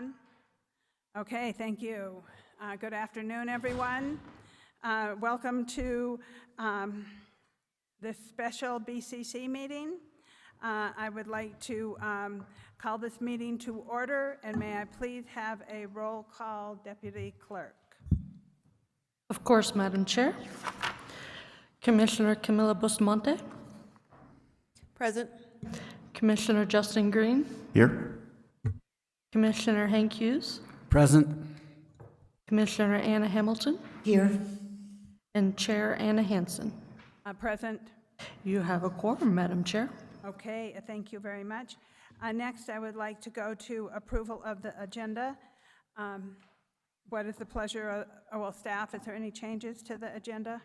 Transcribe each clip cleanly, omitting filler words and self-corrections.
on? Okay, thank you. Good afternoon, everyone. Welcome to this special BCC meeting. I would like to call this meeting to order, and may I please have a roll call, Deputy Clerk? Of course, Madam Chair. Commissioner Camilla Bustamante. Present. Commissioner Justin Green. Here. Commissioner Hank Hughes. Present. Commissioner Anna Hamilton. Here. And Chair Anna Hansen. Present. You have a quorum, Madam Chair. Okay, thank you very much. Next, I would like to go to approval of the agenda. What is the pleasure of staff? Is there any changes to the agenda?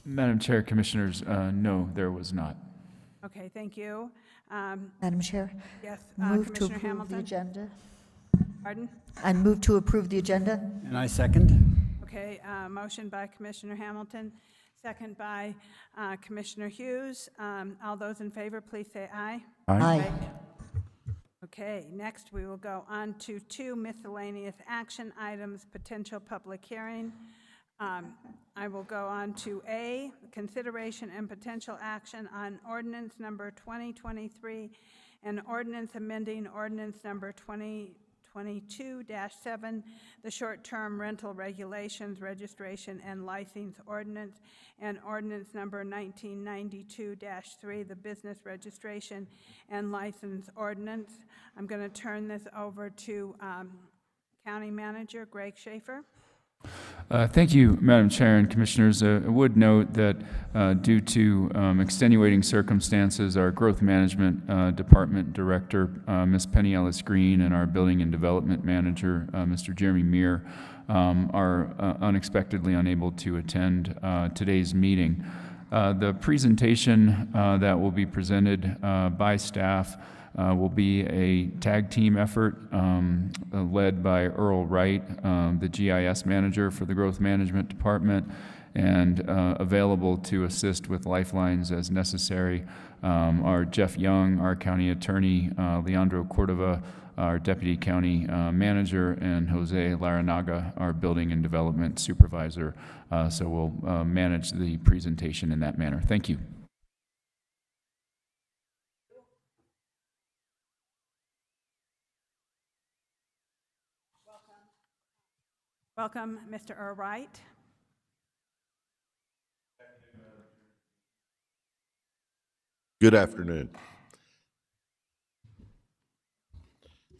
Madam Chair, Commissioners, no, there was not. Okay, thank you. Madam Chair, Yes, move to Commissioner approve the Hamilton? agenda. Pardon? I move to approve the agenda. And I second. Okay, motion by Commissioner Hamilton, second by Commissioner Hughes. All those in favor, please say aye. Aye. Okay, next we will go on to 2 miscellaneous action items, potential public hearing. I will go on to A, consideration and potential action on ordinance number 2023 and ordinance amending ordinance number 2022-7, the short-term rental regulations, registration and license ordinance, and ordinance number 1992-3, the business registration and license ordinance. I'm going to turn this over to County Manager Greg Schaefer. Thank you, Madam Chair and Commissioners. I would note that due to extenuating circumstances, our Growth Management Department Director, Ms. Penny Ellis Green, and our Building and Development Manager, Mr. Jeremy Meir, are unexpectedly unable to attend today's meeting. The presentation that will be presented by staff will be a tag team effort led by Earl Wright, the GIS manager for the Growth Management Department, and available to assist with lifelines as necessary are Jeff Young, our county attorney, Leandro Cordova, our deputy county manager, and Jose Laranaga, our building and development supervisor. So we'll manage the presentation in that manner. Thank you. Welcome, Mr. Earl Wright. Good afternoon.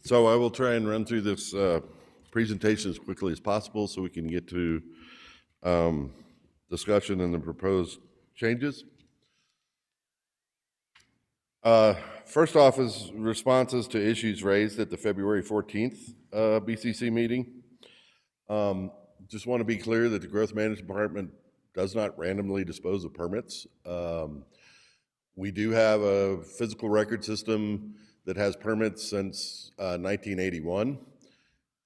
So I will try and run through this presentation as quickly as possible so we can get to discussion and the proposed changes. First off is responses to issues raised at the February 14th BCC meeting. Just want to be clear that the Growth Management Department does not randomly dispose of permits. We do have a physical record system that has permits since 1981.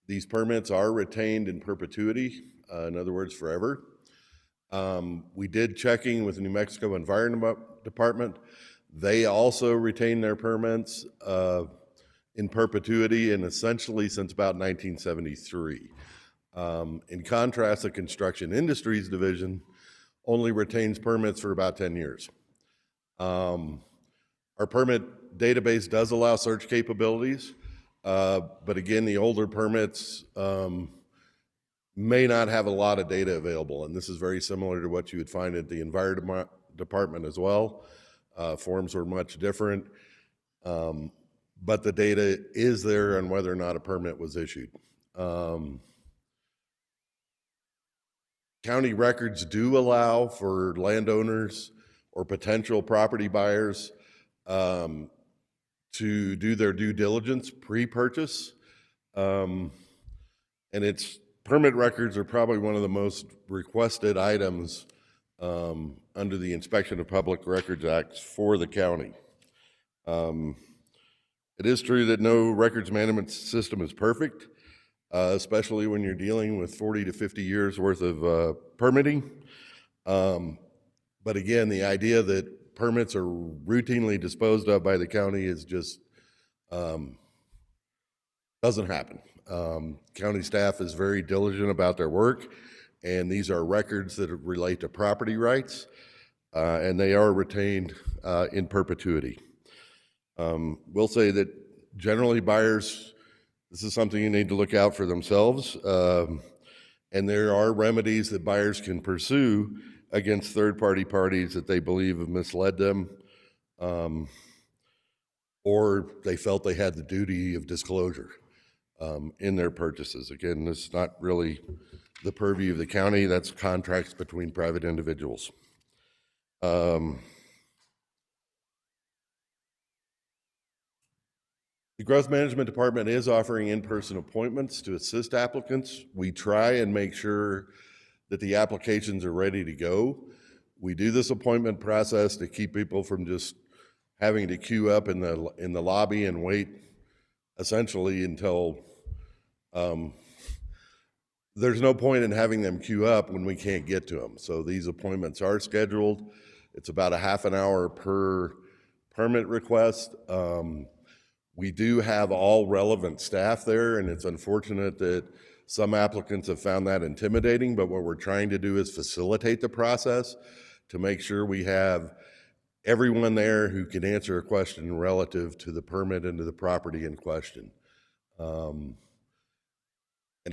These permits are retained in perpetuity, in other words, forever. We did checking with the New Mexico Environment Department. They also retain their permits in perpetuity and essentially since about 1973. In contrast, the Construction Industries Division only retains permits for about 10 years. Our permit database does allow search capabilities, but again, the older permits may not have a lot of data available, and this is very similar to what you would find at the Environment Department as well. Forms are much different, but the data is there on whether or not a permit was issued. County records do allow for landowners or potential property buyers to do their due diligence pre-purchase. And its permit records are probably one of the most requested items under the Inspection of Public Records Act for the county. It is true that no records management system is perfect, especially when you're dealing with 40 to 50 years worth of permitting. But again, the idea that permits are routinely disposed of by the county is just Doesn't happen. County staff is very diligent about their work, and these are records that relate to property rights, and they are retained in perpetuity. We'll say that generally buyers, this is something you need to look out for themselves, and there are remedies that buyers can pursue against third-party parties that they believe have misled them, or they felt they had the duty of disclosure in their purchases. Again, this is not really the purview of the county. That's contracts between private individuals. The Growth Management Department is offering in-person appointments to assist applicants. We try and make sure that the applications are ready to go. We do this appointment process to keep people from just having to queue up in the lobby and wait essentially until there's no point in having them queue up when we can't get to them. So these appointments are scheduled. It's about a half an hour per permit request. We do have all relevant staff there, and it's unfortunate that some applicants have found that intimidating, but what we're trying to do is facilitate the process to make sure we have everyone there who can answer a question relative to the permit and to the property in question. And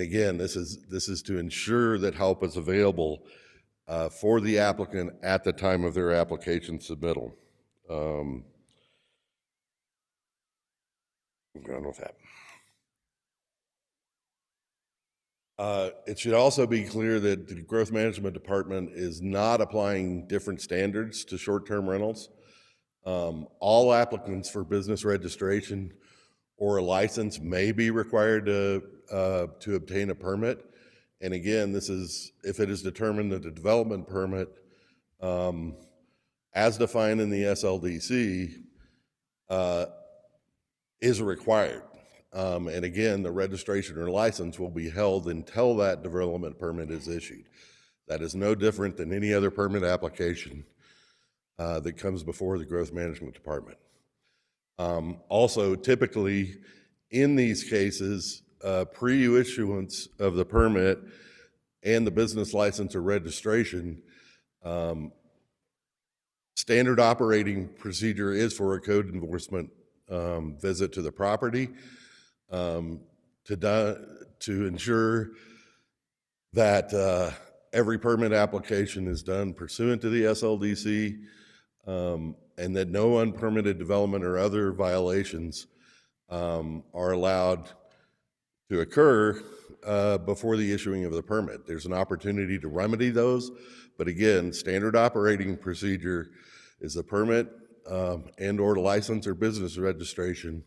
again, this is to ensure that help is available for the applicant at the time of their application submittal. I'm going with that. It should also be clear that the Growth Management Department is not applying different standards to short-term rentals. All applicants for business registration or a license may be required to obtain a permit. And again, this is if it is determined that the development permit, as defined in the SLDC, is required. And again, the registration or license will be held until that development permit is issued. That is no different than any other permit application that comes before the Growth Management Department. Also, typically in these cases, pre-issuance of the permit and the business license or registration, standard operating procedure is for a code enforcement visit to the property to ensure that every permit application is done pursuant to the SLDC, and that no unpermitted development or other violations are allowed to occur before the issuing of the permit. There's an opportunity to remedy those, but again, standard operating procedure is the permit and or license or business registration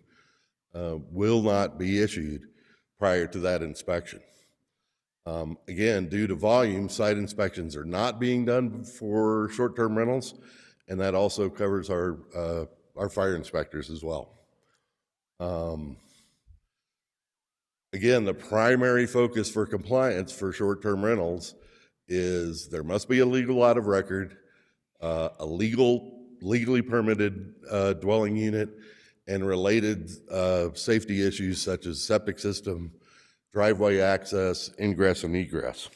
will not be issued prior to that inspection. Again, due to volume, site inspections are not being done for short-term rentals, and that also covers our fire inspectors as well. Again, the primary focus for compliance for short-term rentals is there must be a legal lot of record, a legally permitted dwelling unit, and related safety issues such as septic system, driveway access, ingress and egress.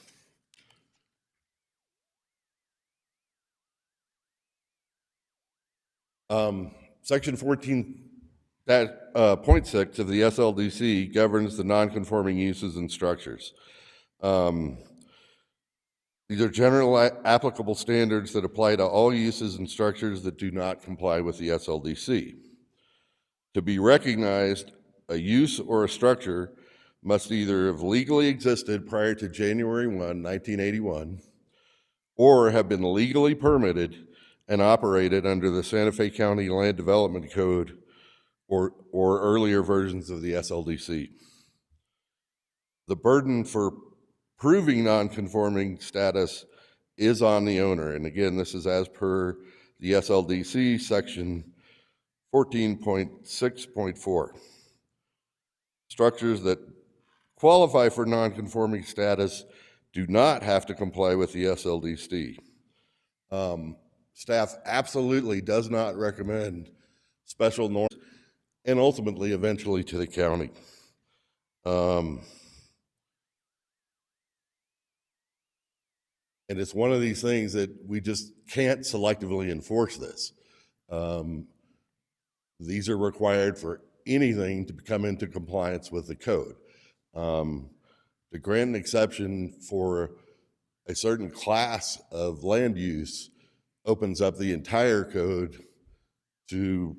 Section 14.6 of the SLDC governs the non-conforming uses and structures. These are general applicable standards that apply to all uses and structures that do not comply with the SLDC. To be recognized, a use or a structure must either have legally existed prior to January 1, 1981, or have been legally permitted and operated under the Santa Fe County Land Development Code or earlier versions of the SLDC. The burden for proving non-conforming status is on the owner. And again, this is as per the SLDC section 14.6.4. Structures that qualify for non-conforming status do not have to comply with the SLDC. Staff absolutely does not recommend special norms. and ultimately, eventually, to the county. And it's one of these things that we just can't selectively enforce this. These are required for anything to come into compliance with the code. To grant an exception for a certain class of land use opens up the entire code to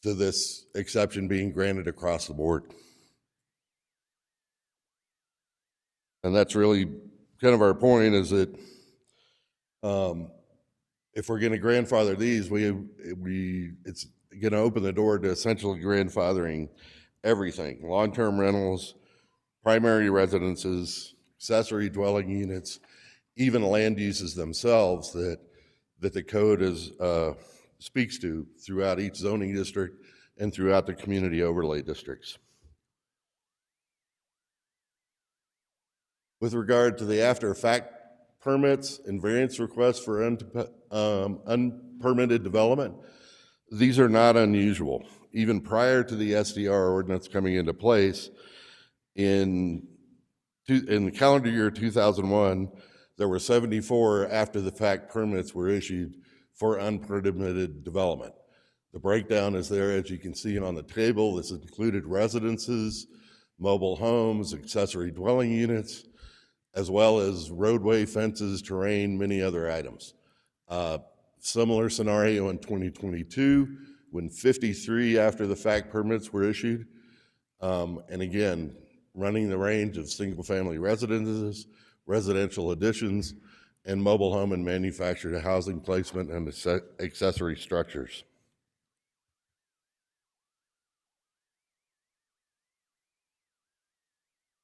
this exception being granted across the board. And that's really kind of our point, is that if we're going to grandfather these, it's going to open the door to essentially grandfathering everything: long-term rentals, primary residences, accessory dwelling units, even land uses themselves that the code speaks to throughout each zoning district and throughout the community overlay districts. With regard to the after-fact permits and variance requests for unpermitted development, these are not unusual. Even prior to the SDR ordinance coming into place, in the calendar year 2001, there were 74 after-the-fact permits were issued for unpermitted development. The breakdown is there, as you can see on the table. This included residences, mobile homes, accessory dwelling units, as well as roadway, fences, terrain, many other items. Similar scenario in 2022, when 53 after-the-fact permits were issued. And again, running the range of single-family residences, residential additions, and mobile home and manufactured housing placement and accessory structures.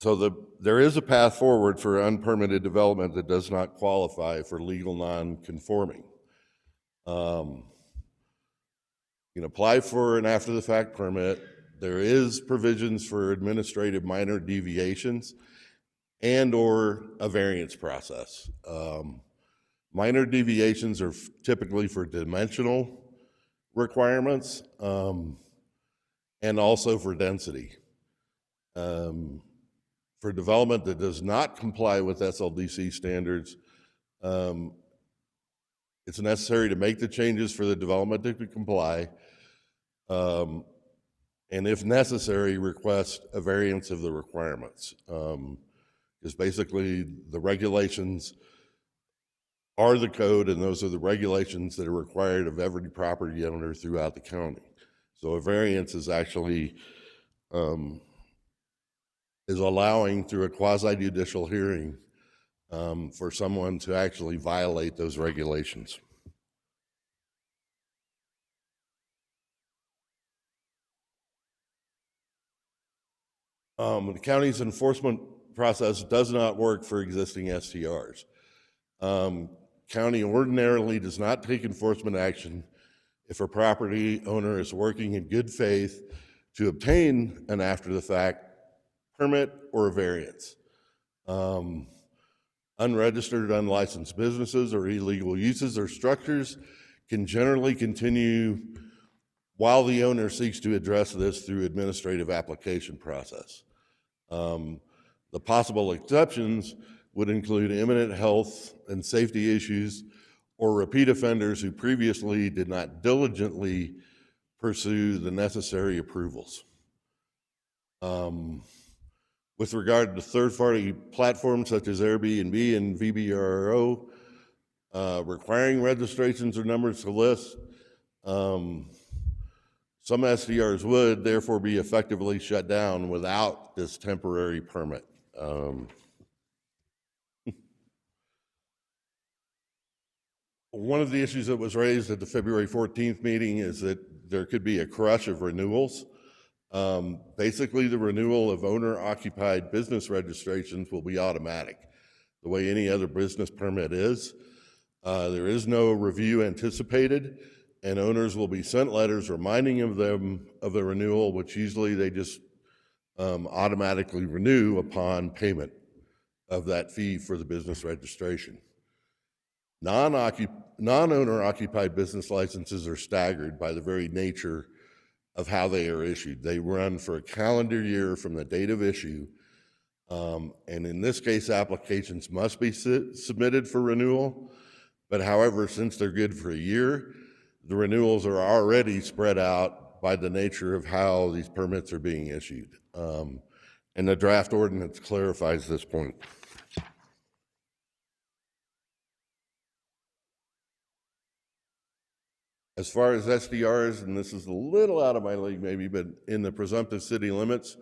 So there is a path forward for unpermitted development that does not qualify for legal non-conforming. You can apply for an after-the-fact permit. There is provisions for administrative minor deviations and or a variance process. Minor deviations are typically for dimensional requirements and also for density. For development that does not comply with SLDC standards, it's necessary to make the changes for the development to comply, and if necessary, request a variance of the requirements. Because basically the regulations are the code, and those are the regulations that are required of every property owner throughout the county. So a variance is actually is allowing, through a quasi-judicial hearing, for someone to actually violate those regulations. The county's enforcement process does not work for existing STRs. County ordinarily does not take enforcement action if a property owner is working in good faith to obtain an after-the-fact permit or a variance. Unregistered, unlicensed businesses or illegal uses or structures can generally continue while the owner seeks to address this through administrative application process. The possible exceptions would include imminent health and safety issues or repeat offenders who previously did not diligently pursue the necessary approvals. With regard to third-party platforms such as Airbnb and VBRO, requiring registrations or numbers to list, some SDRs would therefore be effectively shut down without this temporary permit. One of the issues that was raised at the February 14th meeting is that there could be a crush of renewals. Basically, the renewal of owner-occupied business registrations will be automatic, the way any other business permit is. There is no review anticipated, and owners will be sent letters reminding them of the renewal, which usually they just automatically renew upon payment of that fee for the business registration. Non-owner-occupied business licenses are staggered by the very nature of how they are issued. They run for a calendar year from the date of issue. And in this case, applications must be submitted for renewal. But however, since they're good for a year, the renewals are already spread out by the nature of how these permits are being issued. And the draft ordinance clarifies this point. As far as SDRs, and this is a little out of my league maybe, but in the presumptive city limits,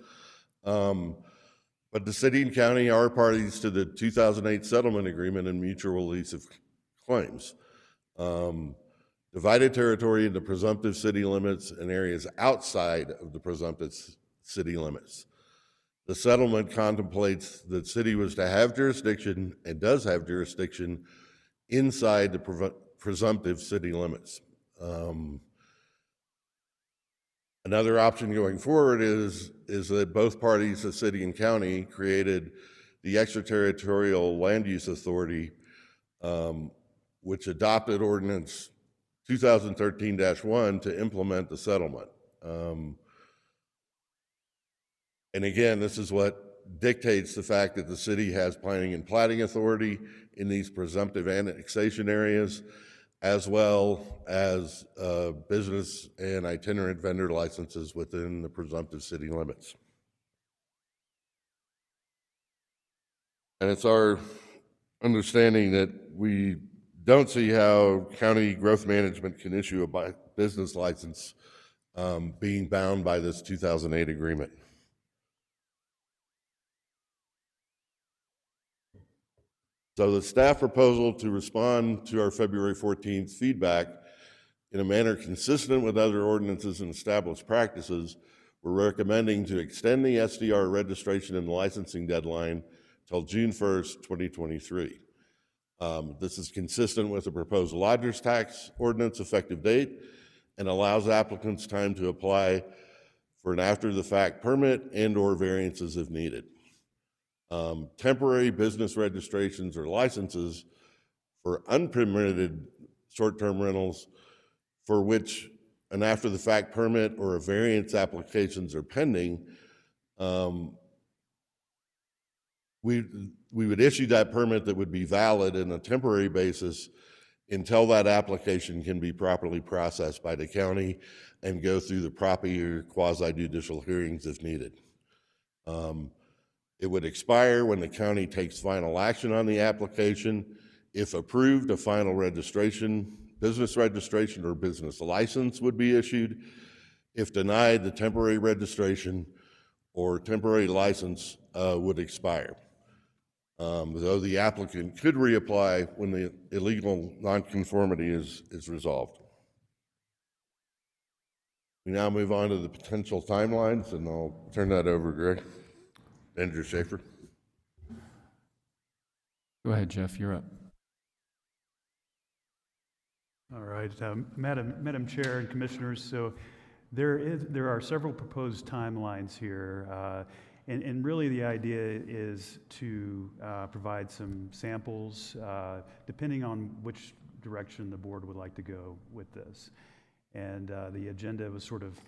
but the city and county are parties to the 2008 settlement agreement and mutual release of claims. Divided territory into presumptive city limits and areas outside of the presumptive city limits. The settlement contemplates that the city was to have jurisdiction and does have jurisdiction inside the presumptive city limits. Another option going forward is that both parties, the city and county, created the Extraterritorial Land Use Authority, which adopted Ordinance 2013-1 to implement the settlement. And again, this is what dictates the fact that the city has planning and platting authority in these presumptive annexation areas, as well as business and itinerant vendor licenses within the presumptive city limits. And it's our understanding that we don't see how county growth management can issue a business license being bound by this 2008 agreement. So the staff proposal to respond to our February 14th feedback in a manner consistent with other ordinances and established practices, we're recommending to extend the SDR registration and licensing deadline till June 1st, 2023. This is consistent with the proposed lodger's tax ordinance effective date and allows applicants time to apply for an after-the-fact permit and/or variances if needed. Temporary business registrations or licenses for unpermitted short-term rentals for which an after-the-fact permit or a variance applications are pending, we would issue that permit that would be valid in a temporary basis until that application can be properly processed by the county and go through the proper quasi-judicial hearings if needed. It would expire when the county takes final action on the application. If approved, a final registration, business registration or business license would be issued. If denied, the temporary registration or temporary license would expire. Though the applicant could reapply when the illegal nonconformity is resolved. We now move on to the potential timelines, and I'll turn that over to Greg. Andrew Schaefer. Go ahead, Jeff, you're up. All right, Madam Chair and Commissioners, so there are several proposed timelines here, and really the idea is to provide some samples depending on which direction the board would like to go with this. And the agenda was sort of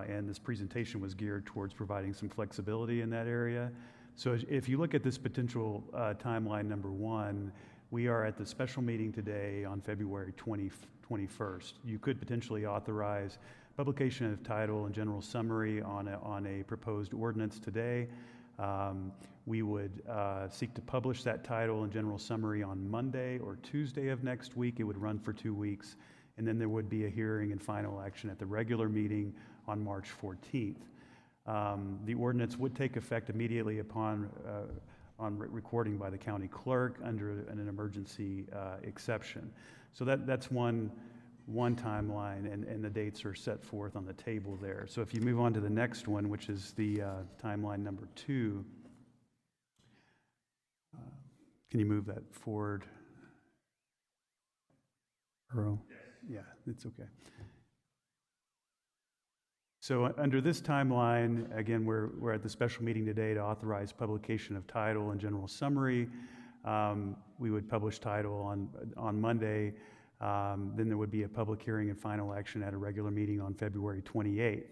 and this presentation was geared towards providing some flexibility in that area. So if you look at this potential timeline number one, we are at the special meeting today on February 21st. You could potentially authorize publication of title and general summary on a proposed ordinance today. We would seek to publish that title and general summary on Monday or Tuesday of next week. It would run for 2 weeks. And then there would be a hearing and final action at the regular meeting on March 14th. The ordinance would take effect immediately upon recording by the county clerk under an emergency exception. So that's one timeline, and the dates are set forth on the table there. So if you move on to the next one, which is the timeline number 2, can you move that forward? Earl? Yeah, it's okay. So under this timeline, again, we're at the special meeting today to authorize publication of title and general summary. We would publish title on Monday. Then there would be a public hearing and final action at a regular meeting on February 28th.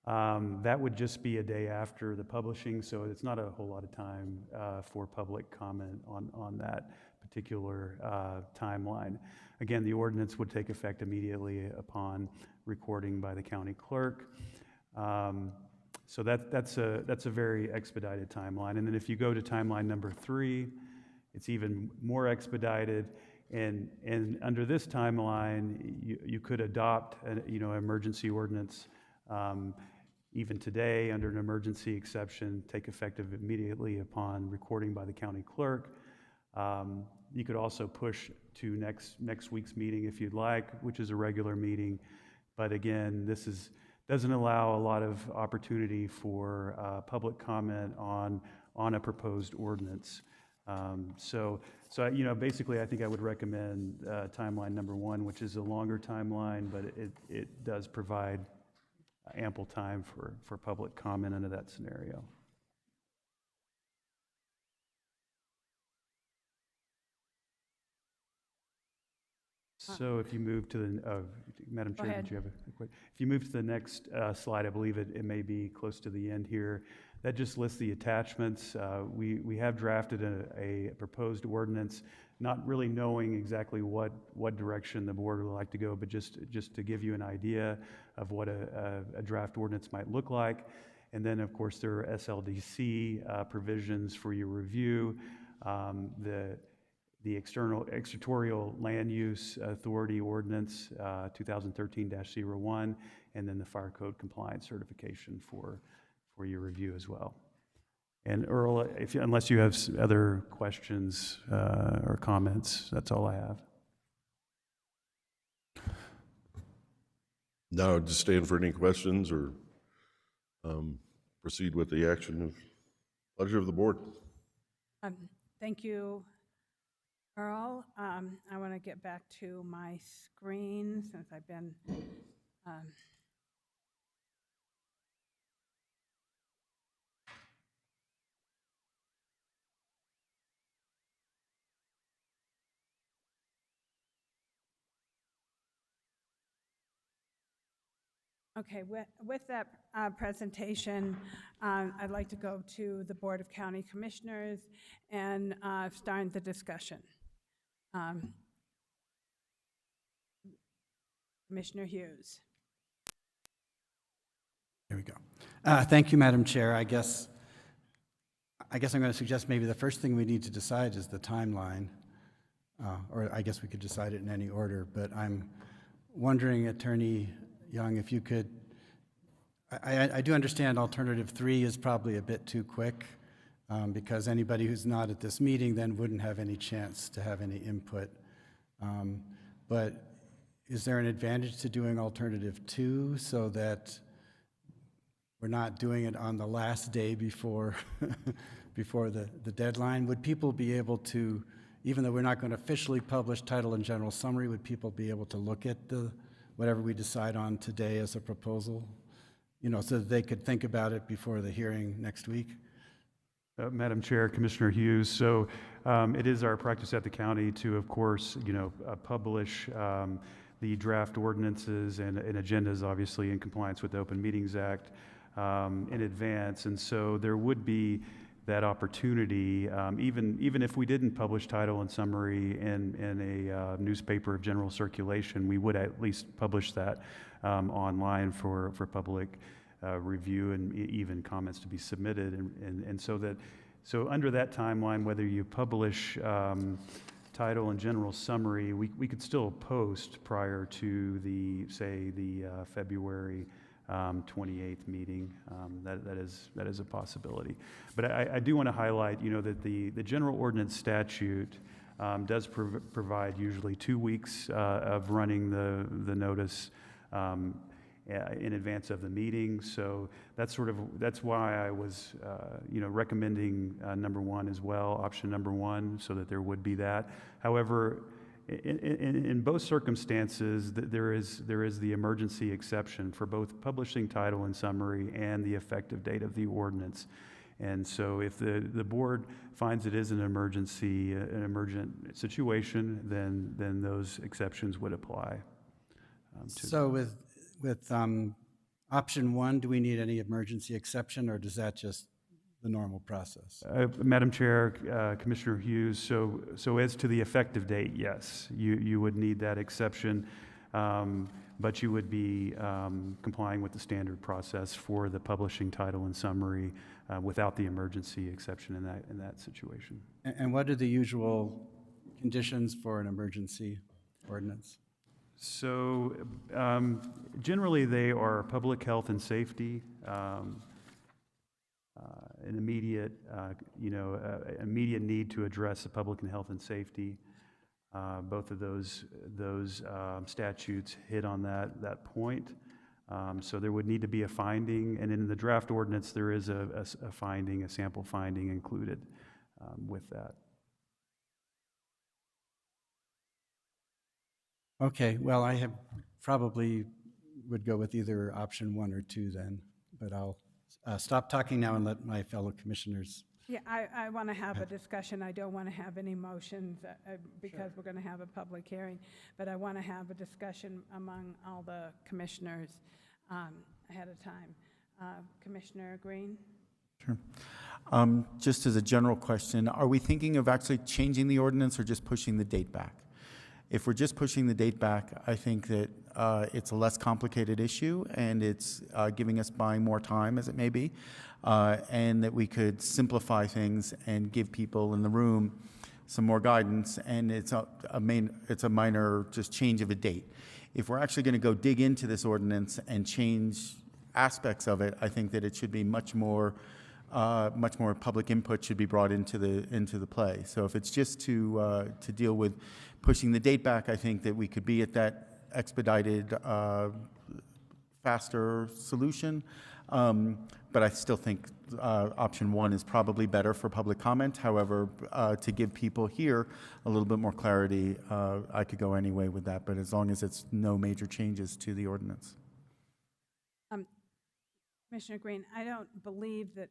That would just be a day after the publishing, so it's not a whole lot of time for public comment on that particular timeline. Again, the ordinance would take effect immediately upon recording by the county clerk. So that's a very expedited timeline. And then if you go to timeline number 3, it's even more expedited. And under this timeline, you could adopt an emergency ordinance even today under an emergency exception, take effective immediately upon recording by the county clerk. You could also push to next week's meeting if you'd like, which is a regular meeting. But again, this doesn't allow a lot of opportunity for public comment on a proposed ordinance. So basically, I think I would recommend timeline number 1, which is a longer timeline, but it does provide ample time for public comment under that scenario. So if you move to the, Madam Go Chair, ahead. did you have a quick? If you move to the next slide, I believe it may be close to the end here. That just lists the attachments. We have drafted a proposed ordinance, not really knowing exactly what direction the board would like to go, but just to give you an idea of what a draft ordinance might look like. And then, of course, there are SLDC provisions for your review. The extraterritorial land use authority ordinance 2013-01, and then the fire code compliance certification for your review as well. And Earl, unless you have other questions or comments, that's all I have. No, just stand for any questions or proceed with the action of pleasure of the board. Thank you, Earl. I want to get back to my screen since I've been Okay, with that presentation, I'd like to go to the Board of County Commissioners and start the discussion. Commissioner Hughes. There we go. Thank you, Madam Chair. I guess I'm going to suggest maybe the first thing we need to decide is the timeline, or I guess we could decide it in any order, but I'm wondering, Attorney Young, if you could, I do understand alternative 3 is probably a bit too quick, because anybody who's not at this meeting then wouldn't have any chance to have any input. But is there an advantage to doing alternative 2 so that we're not doing it on the last day before before the deadline? Would people be able to, even though we're not going to officially publish title and general summary, would people be able to look at whatever we decide on today as a proposal, so that they could think about it before the hearing next week? Madam Chair, Commissioner Hughes, so it is our practice at the county to, of course, publish the draft ordinances and agendas, obviously in compliance with the Open Meetings Act, in advance. And so there would be that opportunity, even if we didn't publish title and summary in a newspaper of general circulation, we would at least publish that online for public review and even comments to be submitted. And so under that timeline, whether you publish title and general summary, we could still post prior to the February 28th meeting. That is a possibility. But I do want to highlight, that the general ordinance statute does provide usually 2 weeks of running the notice in advance of the meeting. So that's why I was recommending number 1 as well, option number 1, so that there would be that. However, in both circumstances, there is the emergency exception for both publishing title and summary and the effective date of the ordinance. And so if the board finds it is an emergency, an emergent situation, then those exceptions would apply. So with Option one, do we need any emergency exception, or does that just the normal process? Madam Chair, Commissioner Hughes, so as to the effective date, yes, you would need that exception, but you would be complying with the standard process for the publishing title and summary without the emergency exception in that situation. And what are the usual conditions for an emergency ordinance? So generally, they are public health and safety, an immediate, immediate need to address the public and health and safety. Both of those statutes hit on that point. So there would need to be a finding, and in the draft ordinance, there is a finding, a sample finding included with that. Okay, well, I have probably would go with either option one or two then, but I'll stop talking now and let my fellow commissioners. Yeah, I want to have a discussion. I don't want to have any motions because we're going to have a public hearing, but I want to have a discussion among all the commissioners ahead of time. Commissioner Green? Sure. Just as a general question, are we thinking of actually changing the ordinance or just pushing the date back? If we're just pushing the date back, I think that it's a less complicated issue, and it's giving us buying more time, as it may be, and that we could simplify things and give people in the room some more guidance, and it's a minor just change of a date. If we're actually going to go dig into this ordinance and change aspects of it, I think that it should be much more public input should be brought into the play. So if it's just to deal with pushing the date back, I think that we could be at that expedited, faster solution. But I still think option one is probably better for public comment. However, to give people here a little bit more clarity, I could go any way with that, but as long as it's no major changes to the ordinance. Commissioner Green, I don't believe that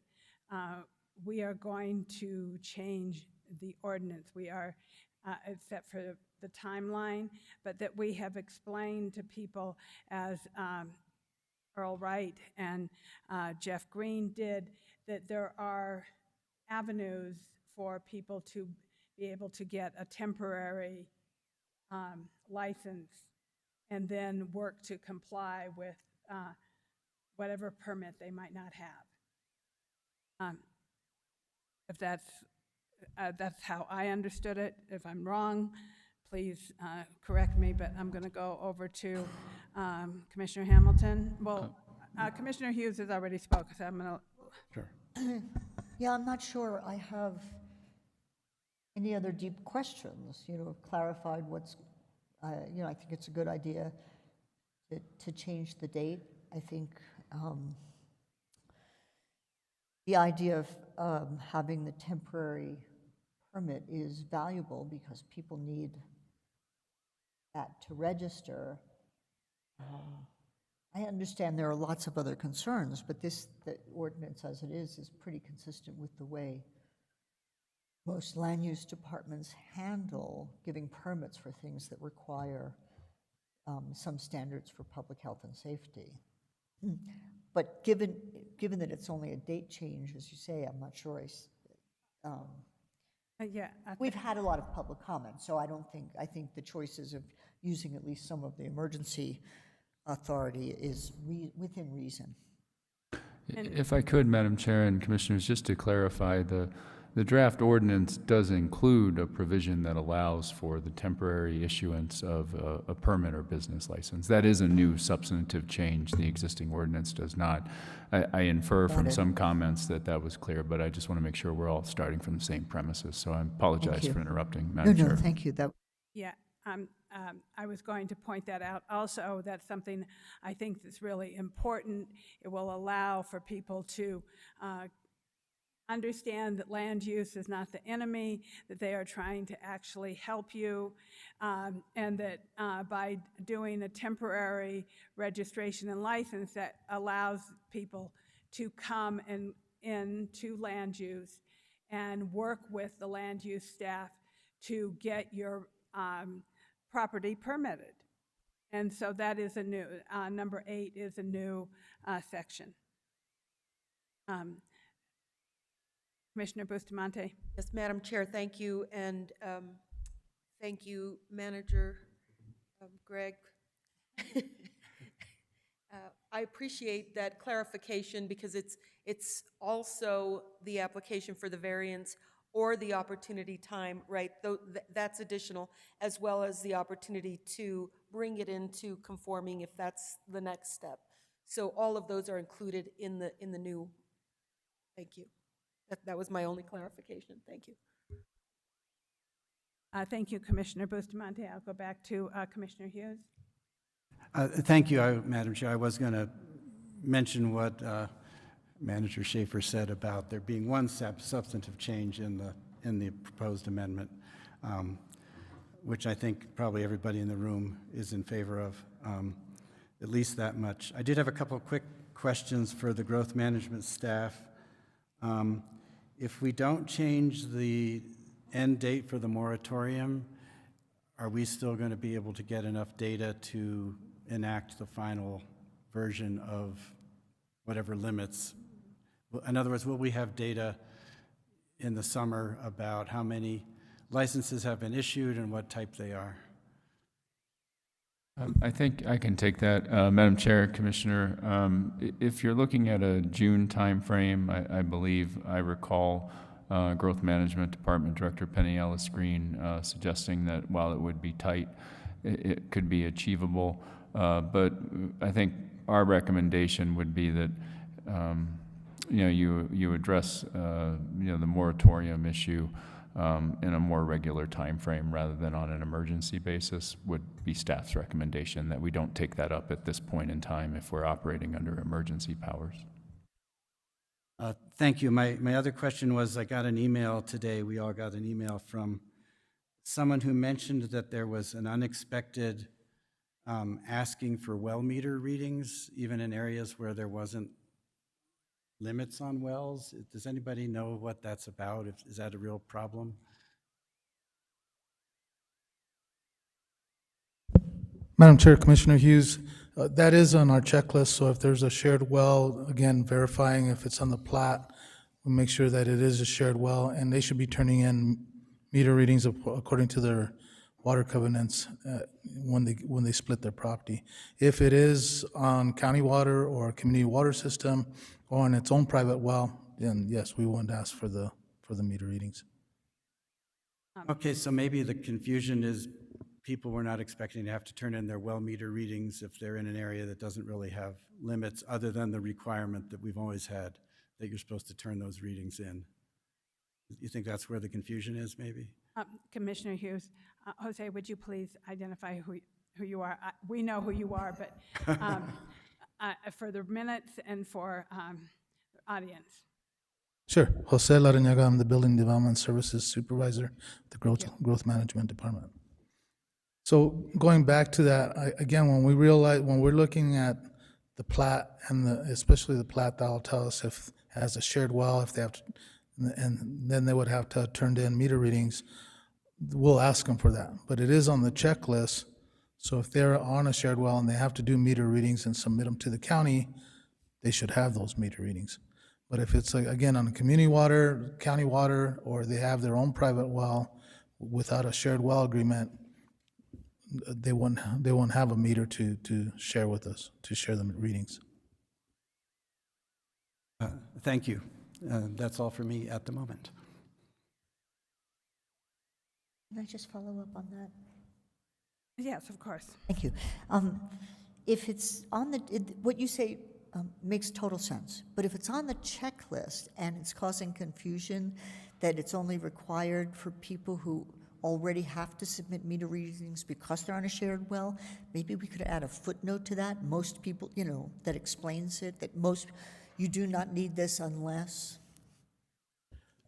we are going to change the ordinance. We are, except for the timeline, but that we have explained to people, as Earl Wright and Jeff Green did, that there are avenues for people to be able to get a temporary license and then work to comply with whatever permit they might not have. If that's how I understood it. If I'm wrong, please correct me, but I'm going to go over to Commissioner Hamilton. Well, Commissioner Hughes has already spoken, so I'm going to... Sure. Yeah, I'm not sure I have any other deep questions, clarified what's, I think it's a good idea to change the date. I think the idea of having the temporary permit is valuable because people need that to register. I understand there are lots of other concerns, but the ordinance as it is pretty consistent with the way most land use departments handle giving permits for things that require some standards for public health and safety. But given that it's only a date change, as you say, I'm not sure. We've had a lot of public comment, so I think the choices of using at least some of the emergency authority is within reason. If I could, Madam Chair and Commissioners, just to clarify, the draft ordinance does include a provision that allows for the temporary issuance of a permit or business license. That is a new substantive change. The existing ordinance does not. I infer from some comments that was clear, but I just want to make sure we're all starting from the same premises. So I apologize for interrupting, Madam Chair. No, thank you. Yeah, I was going to point that out also. That's something I think that's really important. It will allow for people to understand that land use is not the enemy, that they are trying to actually help you, and that by doing a temporary registration and license that allows people to come into land use and work with the land use staff to get your property permitted. And so that is a new, number 8 is a new section. Commissioner Bustamante. Yes, Madam Chair, thank you, and thank you, Manager Greg. I appreciate that clarification because it's also the application for the variance or the opportunity time, right? That's additional, as well as the opportunity to bring it into conforming if that's the next step. So all of those are included in the new. Thank you. That was my only clarification. Thank you. Thank you, Commissioner Bustamante. I'll go back to Commissioner Hughes. Thank you, Madam Chair. I was going to mention what Manager Schaefer said about there being one substantive change in the proposed amendment, which I think probably everybody in the room is in favor of, at least that much. I did have a couple of quick questions for the growth management staff. If we don't change the end date for the moratorium, are we still going to be able to get enough data to enact the final version of whatever limits? In other words, will we have data in the summer about how many licenses have been issued and what type they are? I think I can take that, Madam Chair, Commissioner. If you're looking at a June timeframe, I believe I recall Growth Management Department Director Penny Ellis Green suggesting that while it would be tight, it could be achievable. But I think our recommendation would be that you address the moratorium issue in a more regular time frame rather than on an emergency basis would be staff's recommendation, that we don't take that up at this point in time if we're operating under emergency powers. Thank you. My other question was, I got an email today, we all got an email from someone who mentioned that there was an unexpected asking for well meter readings, even in areas where there wasn't limits on wells. Does anybody know what that's about? Is that a real problem? Madam Chair, Commissioner Hughes, that is on our checklist, so if there's a shared well, again, verifying if it's on the plat, we'll make sure that it is a shared well, and they should be turning in meter readings according to their water covenants when they split their property. If it is on county water or community water system or on its own private well, then yes, we wouldn't ask for the meter readings. Okay, so maybe the confusion is people were not expecting to have to turn in their well meter readings if they're in an area that doesn't really have limits other than the requirement that we've always had, that you're supposed to turn those readings in. You think that's where the confusion is, maybe? Commissioner Hughes, Jose, would you please identify who you are? We know who you are, but for the minutes and for the audience. Sure. Jose Larrañaga, I'm the Building Development Services Supervisor, the Growth Management Department. So going back to that, again, when we're looking at the plat and especially the plat, that'll tell us if it has a shared well, if they have to, and then they would have to turn in meter readings. We'll ask them for that, but it is on the checklist. So if they're on a shared well and they have to do meter readings and submit them to the county, they should have those meter readings. But if it's, again, on community water, county water, or they have their own private well without a shared well agreement, they won't have a meter to share with us, to share the readings. Thank you. That's all for me at the moment. Can I just follow up on that? Yes, of course. Thank you. If it's on what you say makes total sense, but if it's on the checklist and it's causing confusion that it's only required for people who already have to submit meter readings because they're on a shared well, maybe we could add a footnote to that. Most people, that explains it, that you do not need this unless.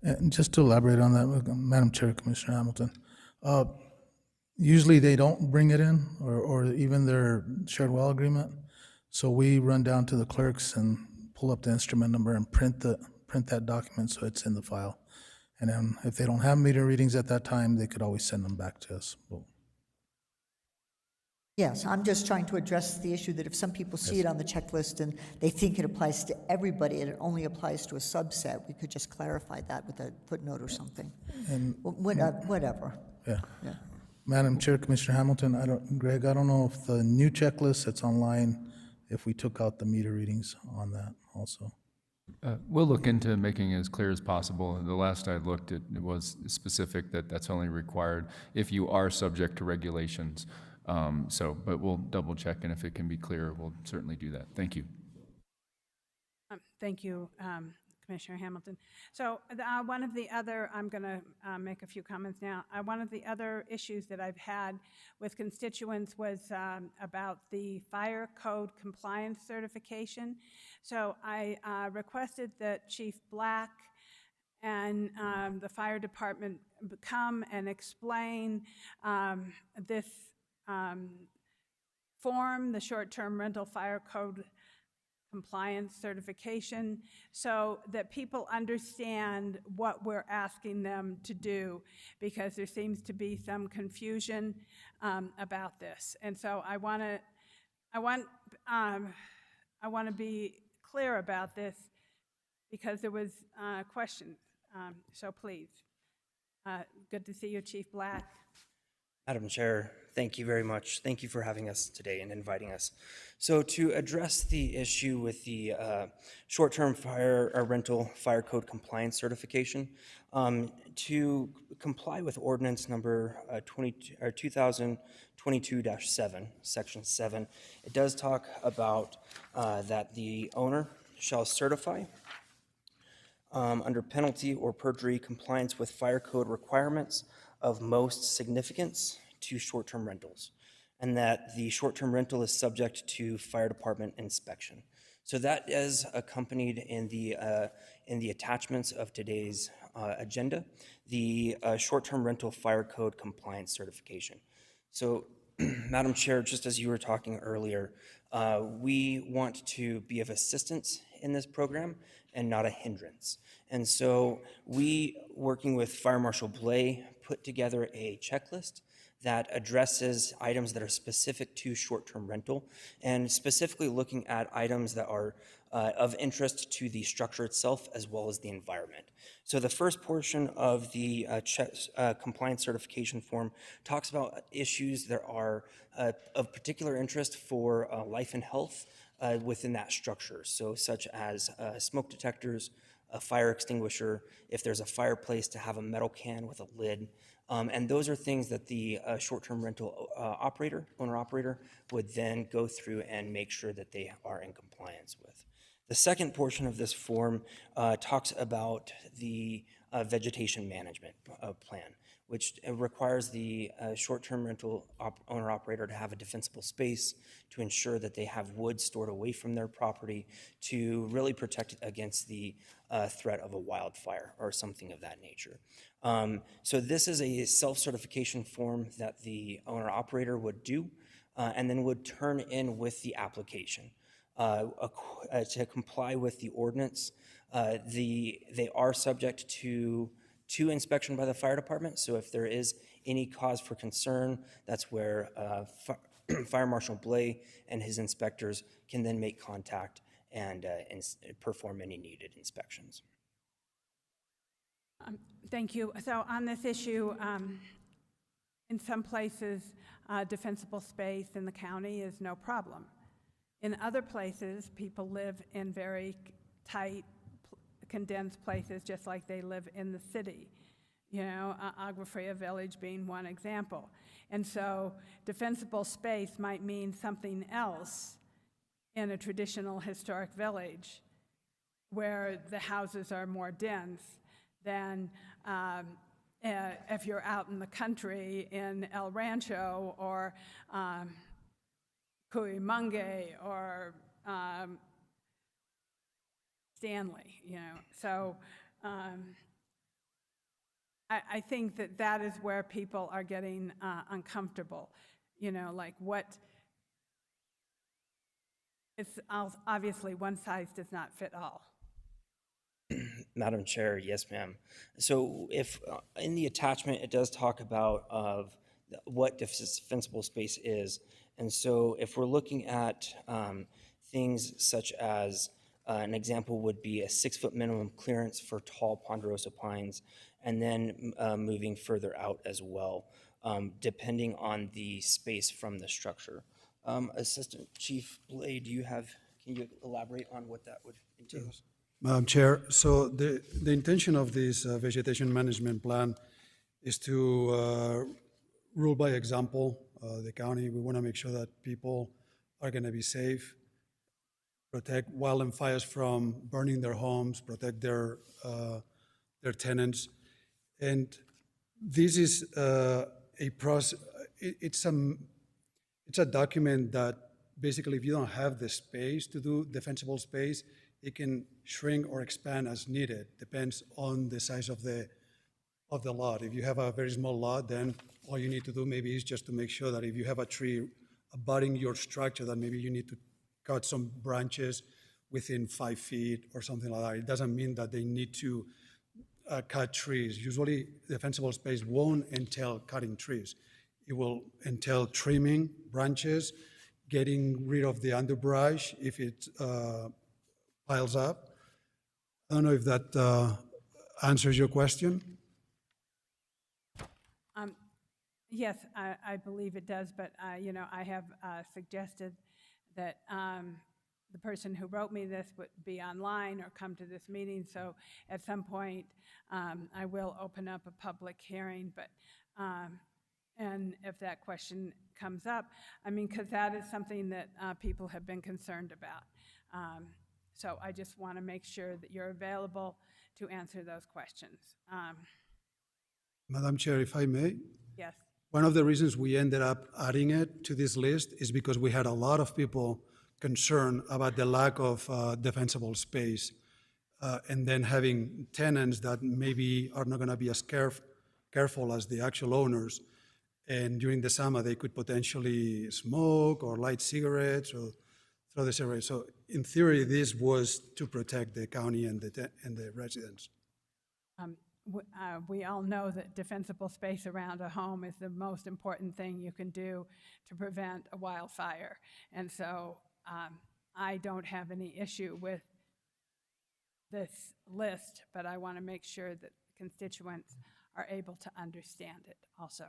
And just to elaborate on that, Madam Chair, Commissioner Hamilton, usually they don't bring it in or even their shared well agreement. So we run down to the clerks and pull up the instrument number and print that document so it's in the file. And then if they don't have meter readings at that time, they could always send them back to us. Yes, I'm just trying to address the issue that if some people see it on the checklist and they think it applies to everybody and it only applies to a subset, we could just clarify that with a footnote or something. Whatever. Yeah. Yeah. Madam Chair, Commissioner Hamilton, Greg, I don't know if the new checklist that's online, if we took out the meter readings on that also. We'll look into making it as clear as possible. The last I looked, it was specific that that's only required if you are subject to regulations. But we'll double check, and if it can be clear, we'll certainly do that. Thank you. Thank you, Commissioner Hamilton. So one of the other, I'm going to make a few comments now. One of the other issues that I've had with constituents was about the fire code compliance certification. So I requested that Chief Black and the fire department come and explain this form, the short-term rental fire code compliance certification, so that people understand what we're asking them to do, because there seems to be some confusion about this. And so I want to be clear about this, because there was questions. So please, good to see you, Chief Black. Madam Chair, thank you very much. Thank you for having us today and inviting us. So to address the issue with the short-term rental fire code compliance certification, to comply with ordinance number 2022-7, section 7, it does talk about that the owner shall certify under penalty or perjury compliance with fire code requirements of most significance to short-term rentals, and that the short-term rental is subject to fire department inspection. So that is accompanied in the attachments of today's agenda, the short-term rental fire code compliance certification. So, Madam Chair, just as you were talking earlier, we want to be of assistance in this program and not a hindrance. And so we, working with Fire Marshal Blay, put together a checklist that addresses items that are specific to short-term rental, and specifically looking at items that are of interest to the structure itself as well as the environment. So the first portion of the compliance certification form talks about issues that are of particular interest for life and health within that structure. So such as smoke detectors, a fire extinguisher, if there's a fireplace, to have a metal can with a lid. And those are things that the short-term rental owner-operator, would then go through and make sure that they are in compliance with. The second portion of this form talks about the vegetation management plan, which requires the short-term rental owner-operator to have a defensible space to ensure that they have wood stored away from their property to really protect it against the threat of a wildfire or something of that nature. So this is a self-certification form that the owner-operator would do and then would turn in with the application. To comply with the ordinance, they are subject to inspection by the fire department. So if there is any cause for concern, that's where Fire Marshal Blay and his inspectors can then make contact and perform any needed inspections. Thank you. So on this issue, in some places, defensible space in the county is no problem. In other places, people live in very tight, condensed places, just like they live in the city. You know, Agua Fria Village being one example. And so defensible space might mean something else in a traditional historic village where the houses are more dense than if you're out in the country in El Rancho or Cuyamonga or Stanley, you know. So I think that is where people are getting uncomfortable, you know, like what, it's obviously one size does not fit all. Madam Chair, yes, ma'am. So if in the attachment, it does talk about of what defensible space is, And so if we're looking at things such as an example would be a 6-foot minimum clearance for tall ponderosa pines, and then moving further out as well, depending on the space from the structure. Assistant Chief Blade, can you elaborate on what that would entail? Madam Chair, so the intention of this vegetation management plan is to rule by example. The county, we want to make sure that people are going to be safe, protect wildland fires from burning their homes, protect their tenants. And this is a process, it's a document that basically if you don't have the space to do defensible space, it can shrink or expand as needed, depends on the size of the lot. If you have a very small lot, then all you need to do maybe is just to make sure that if you have a tree abutting your structure, that maybe you need to cut some branches within 5 feet or something like that. It doesn't mean that they need to cut trees. Usually defensible space won't entail cutting trees. It will entail trimming branches, getting rid of the underbrush if it piles up. I don't know if that answers your question. Yes, I believe it does, but you know, I have suggested that the person who wrote me this would be online or come to this meeting, so at some point I will open up a public hearing, but and if that question comes up, I mean, because that is something that people have been concerned about. So I just want to make sure that you're available to answer those questions. Madam Chair, if I may? Yes. One of the reasons we ended up adding it to this list is because we had a lot of people concerned about the lack of defensible space, and then having tenants that maybe are not going to be as careful as the actual owners, and during the summer they could potentially smoke or light cigarettes or throw the cigarettes. So in theory, this was to protect the county and the residents. We all know that defensible space around a home is the most important thing you can do to prevent a wildfire. And so I don't have any issue with this list, but I want to make sure that constituents are able to understand it also.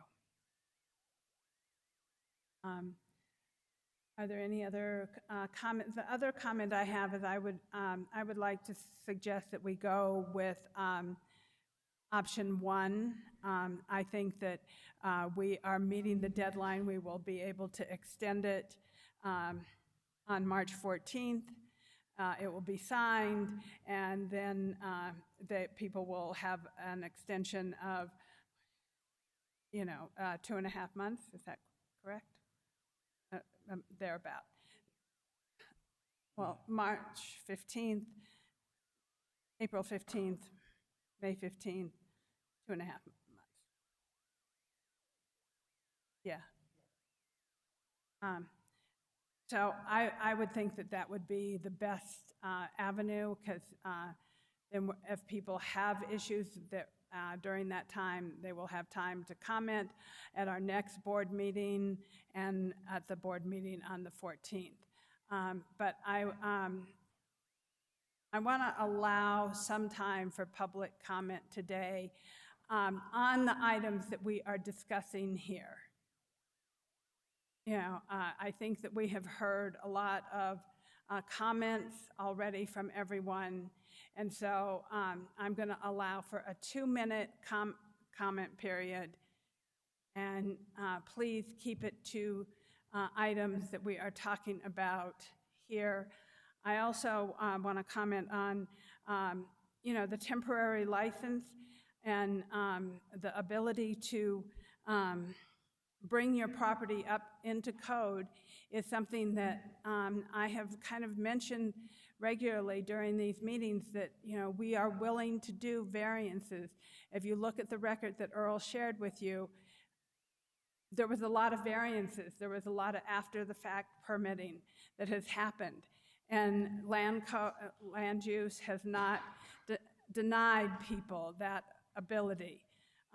Are there any other comments? The other comment I have is I would like to suggest that we go with option 1. I think that we are meeting the deadline. We will be able to extend it on March 14th. It will be signed, and then people will have an extension of, 2.5 months. Is that correct? Thereabout. Well, March 15th, April 15th, May 15th, 2.5 months. Yeah. So I would think that that would be the best avenue, because then if people have issues that during that time, they will have time to comment at our next board meeting and at the board meeting on the 14th. But I want to allow some time for public comment today on the items that we are discussing here. I think that we have heard a lot of comments already from everyone, and so I'm going to allow for a 2-minute comment period, and please keep it to items that we are talking about here. I also want to comment on, the temporary license and the ability to bring your property up into code is something that I have kind of mentioned regularly during these meetings, that we are willing to do variances. If you look at the record that Earl shared with you, there was a lot of variances. There was a lot of after-the-fact permitting that has happened, and land use has not denied people that ability.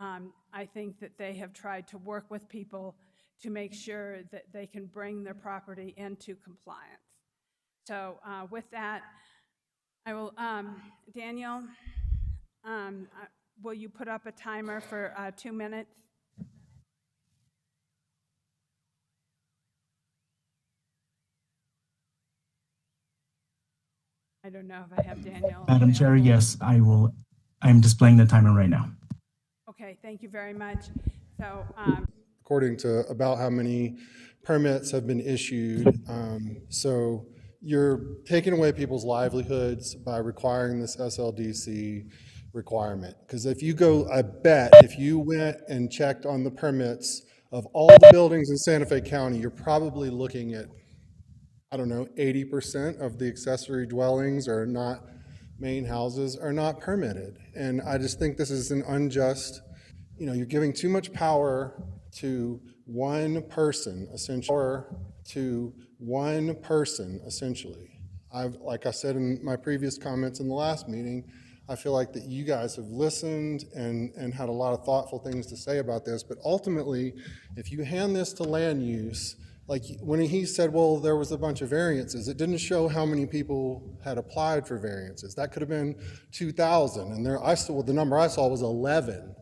I think that they have tried to work with people to make sure that they can bring their property into compliance. So with that, I will, Daniel, will you put up a timer for 2 minutes? I don't know if I have Daniel. Madam Chair, available. yes, I will. I'm displaying the timer right now. Okay, thank you very much. So, According to about how many permits have been issued. So you're taking away people's livelihoods by requiring this SLDC requirement. Because if you go, I bet if you went and checked on the permits of all the buildings in Santa Fe County, you're probably looking at, I don't know, 80% of the accessory dwellings are not, main houses are not permitted. And I just think this is an unjust, you're giving too much power to one person, essentially. Like I said in my previous comments in the last meeting, I feel like that you guys have listened and had a lot of thoughtful things to say about this, but ultimately, if you hand this to land use, like when he said, well, there was a bunch of variances, it didn't show how many people had applied for variances. That could have been 2,000, and the number I saw was 11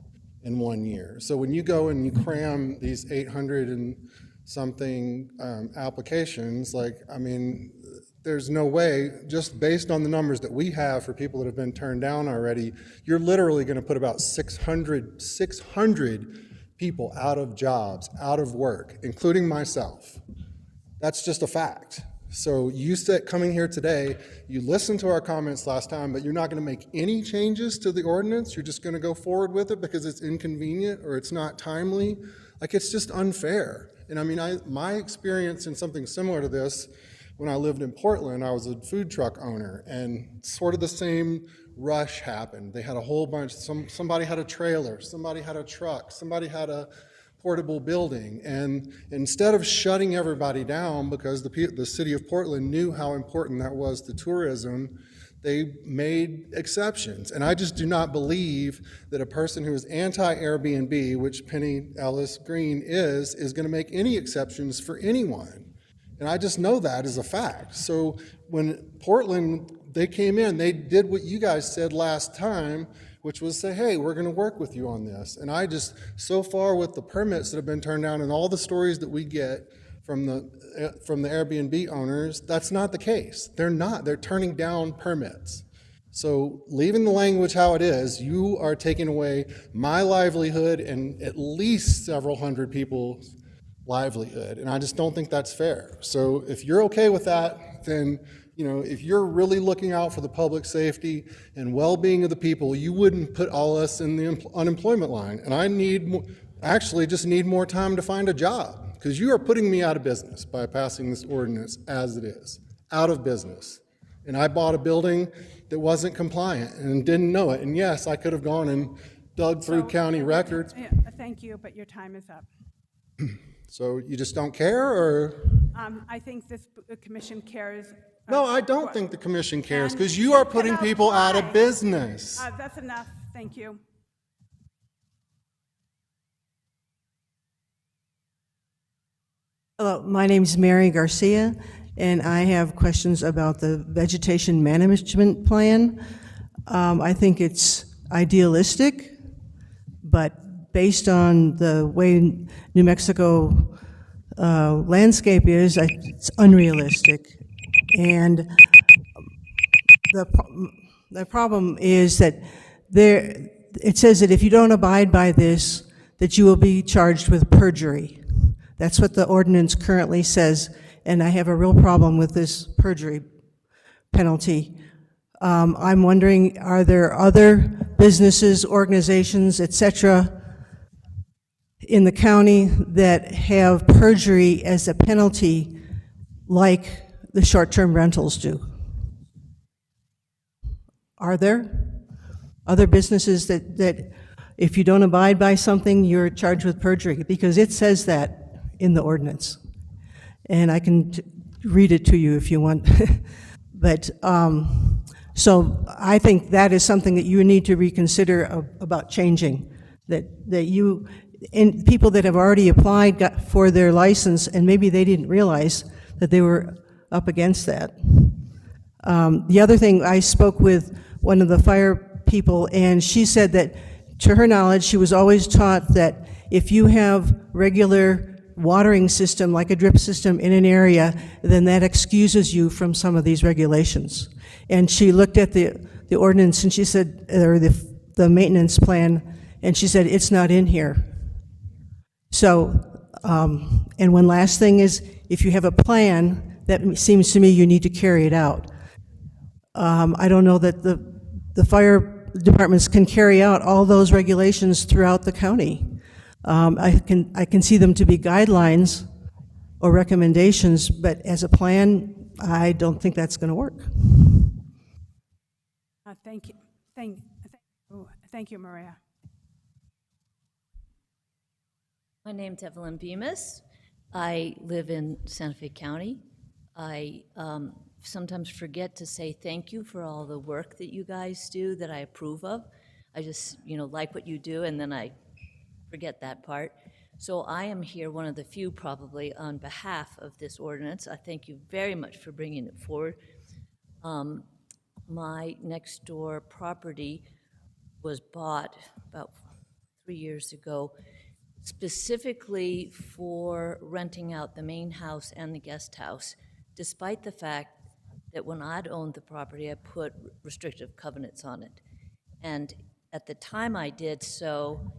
in 1 year. So when you go and you cram these 800 and something applications, there's no way, just based on the numbers that we have for people that have been turned down already, you're literally going to put about 600 people out of jobs, out of work, including myself. That's just a fact. So you said coming here today, you listened to our comments last time, but you're not going to make any changes to the ordinance. You're just going to go forward with it because it's inconvenient or it's not timely. It's just unfair. And my experience in something similar to this, when I lived in Portland, I was a food truck owner, and sort of the same rush happened. They had a whole bunch, somebody had a trailer, somebody had a truck, somebody had a portable building, and instead of shutting everybody down because the city of Portland knew how important that was to tourism, they made exceptions. And I just do not believe that a person who is anti-Airbnb, which Penny Ellis Green is going to make any exceptions for anyone. And I just know that as a fact. So when Portland, they came in, they did what you guys said last time, which was say, hey, we're going to work with you on this. And I just, so far with the permits that have been turned down and all the stories that we get from the Airbnb owners, that's not the case. They're not. They're turning down permits. So leaving the language how it is, you are taking away my livelihood and at least several hundred people's livelihood. And I just don't think that's fair. So if you're okay with that, then if you're really looking out for the public safety and well-being of the people, you wouldn't put all us in the unemployment line. And I just need more time to find a job, because you are putting me out of business by passing this ordinance as it is, out of business. And I bought a building that wasn't compliant and didn't know it. And yes, I could have gone and dug through county records. yeah, thank you, but your time is up. So you just don't care, or? I think this commission cares. No, I don't think the commission cares, because you are putting people out of business. That's enough, thank you. Hello, my name is Mary Garcia, and I have questions about the vegetation management plan. I think it's idealistic, but based on the way New Mexico landscape is, it's unrealistic. And the problem is that it says that if you don't abide by this, that you will be charged with perjury. That's what the ordinance currently says, and I have a real problem with this perjury penalty. I'm wondering, are there other businesses, organizations, et cetera, in the county that have perjury as a penalty like the short-term rentals do? Are there other businesses that if you don't abide by something, you're charged with perjury? Because it says that in the ordinance. And I can read it to you if you want. But, so I think that is something that you need to reconsider about changing. That you, and people that have already applied for their license, and maybe they didn't realize that they were up against that. The other thing, I spoke with one of the fire people, and she said that, to her knowledge, she was always taught that if you have regular watering system, like a drip system in an area, then that excuses you from some of these regulations. And she looked at the ordinance, and she said, or the maintenance plan, and she said, it's not in here. So, and one last thing is, if you have a plan, that seems to me you need to carry it out. I don't know that the fire departments can carry out all those regulations throughout the county. I can see them to be guidelines or recommendations, but as a plan, I don't think that's going to work. Thank you. Thank you, Maria. My name's Evelyn Bemis. I live in Santa Fe County. I sometimes forget to say thank you for all the work that you guys do that I approve of. I just, like what you do, and then I forget that part. So I am here, one of the few probably, on behalf of this ordinance. I thank you very much for bringing it forward. My next door property was bought about 3 years ago, specifically for renting out the main house and the guest house, despite the fact that when I'd owned the property, I put restrictive covenants on it. And at the time I did so,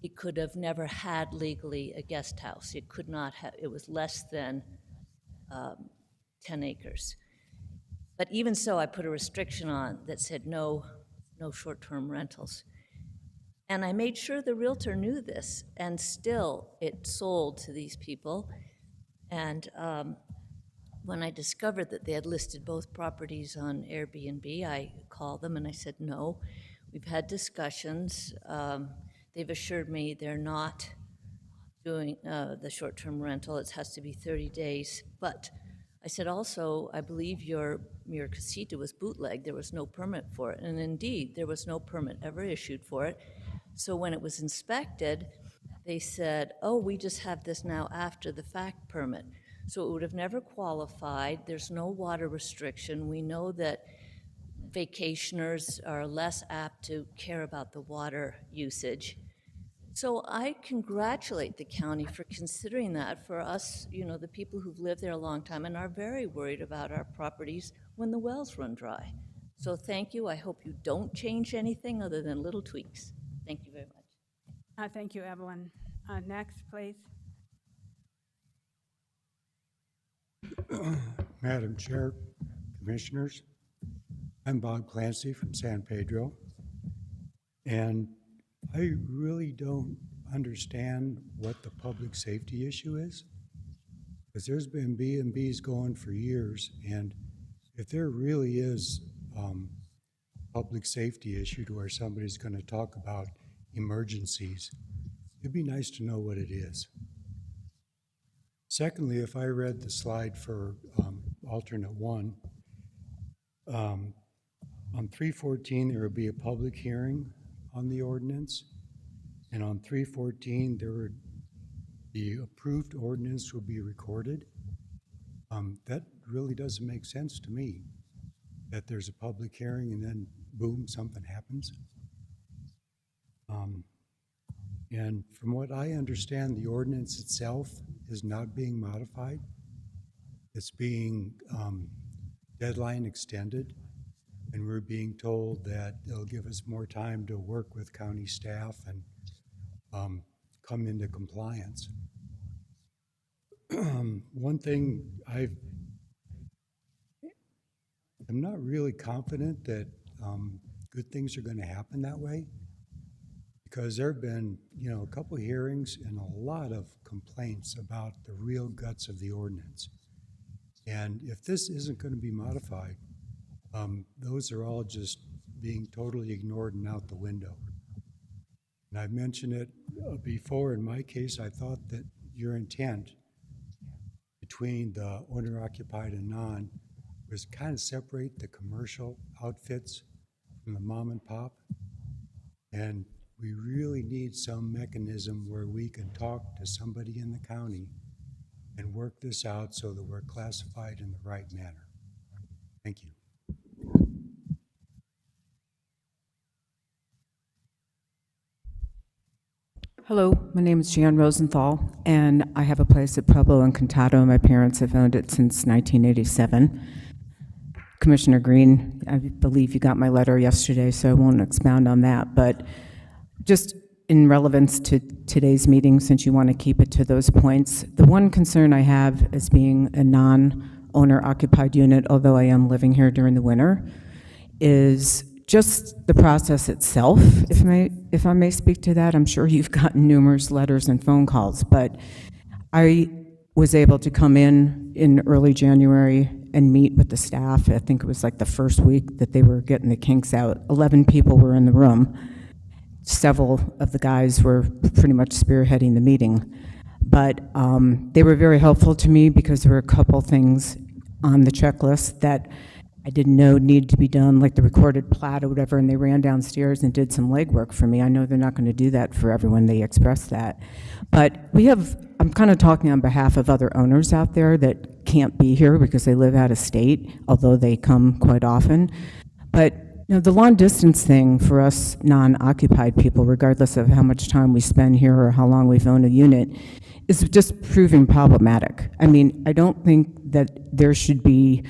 it could have never had legally a guest house. It could not have, it was less than 10 acres. But even so, I put a restriction on that said no short-term rentals. And I made sure the realtor knew this, and still it sold to these people. And when I discovered that they had listed both properties on Airbnb, I called them and I said, no, we've had discussions. They've assured me they're not doing the short-term rental. It has to be 30 days. But I said also, I believe your casita was bootleg. There was no permit for it. And indeed, there was no permit ever issued for it. So when it was inspected, they said, oh, we just have this now after the fact permit. So it would have never qualified. There's no water restriction. We know that vacationers are less apt to care about the water usage. So I congratulate the county for considering that for us, the people who've lived there a long time and are very worried about our properties when the wells run dry. So thank you. I hope you don't change anything other than little tweaks. Thank you very much. Thank you, Evelyn. Next, please. Madam Chair, Commissioners, I'm Bob Clancy from San Pedro, and I really don't understand what the public safety issue is, because there's been B&Bs going for years, and if there really is public safety issue to where somebody's going to talk about emergencies, it'd be nice to know what it is. Secondly, if I read the slide for alternate one, on 314 there would be a public hearing on the ordinance, and on 314 the approved ordinance will be recorded. That really doesn't make sense to me, that there's a public hearing and then boom, something happens. And from what I understand, the ordinance itself is not being modified. It's being deadline extended, and we're being told that they'll give us more time to work with county staff and come into compliance. One thing I'm not really confident that good things are going to happen that way, because there have been, a couple of hearings and a lot of complaints about the real guts of the ordinance. And if this isn't going to be modified, those are all just being totally ignored and out the window. And I've mentioned it before. In my case, I thought that your intent between the owner-occupied and non was kind of separate the commercial outfits from the mom and pop. And we really need some mechanism where we can talk to somebody in the county and work this out so that we're classified in the right manner. Thank you. Hello, my name is Jan Rosenthal, and I have a place at Pueblo and Contado. My parents have owned it since 1987. Commissioner Green, I believe you got my letter yesterday, so I won't expound on that, but just in relevance to today's meeting, since you want to keep it to those points, the one concern I have as being a non-owner occupied unit, although I am living here during the winter, is just the process itself, if I may speak to that. I'm sure you've gotten numerous letters and phone calls, but I was able to come in early January and meet with the staff. I think it was like the first week that they were getting the kinks out. 11 people were in the room. Several of the guys were pretty much spearheading the meeting. But they were very helpful to me because there were a couple things on the checklist that I didn't know needed to be done, like the recorded plat or whatever, and they ran downstairs and did some legwork for me. I know they're not going to do that for everyone. They expressed that. But I'm kind of talking on behalf of other owners out there that can't be here because they live out of state, although they come quite often. But the long distance thing for us non-occupied people, regardless of how much time we spend here or how long we've owned a unit, is just proving problematic. I mean, I don't think that there should be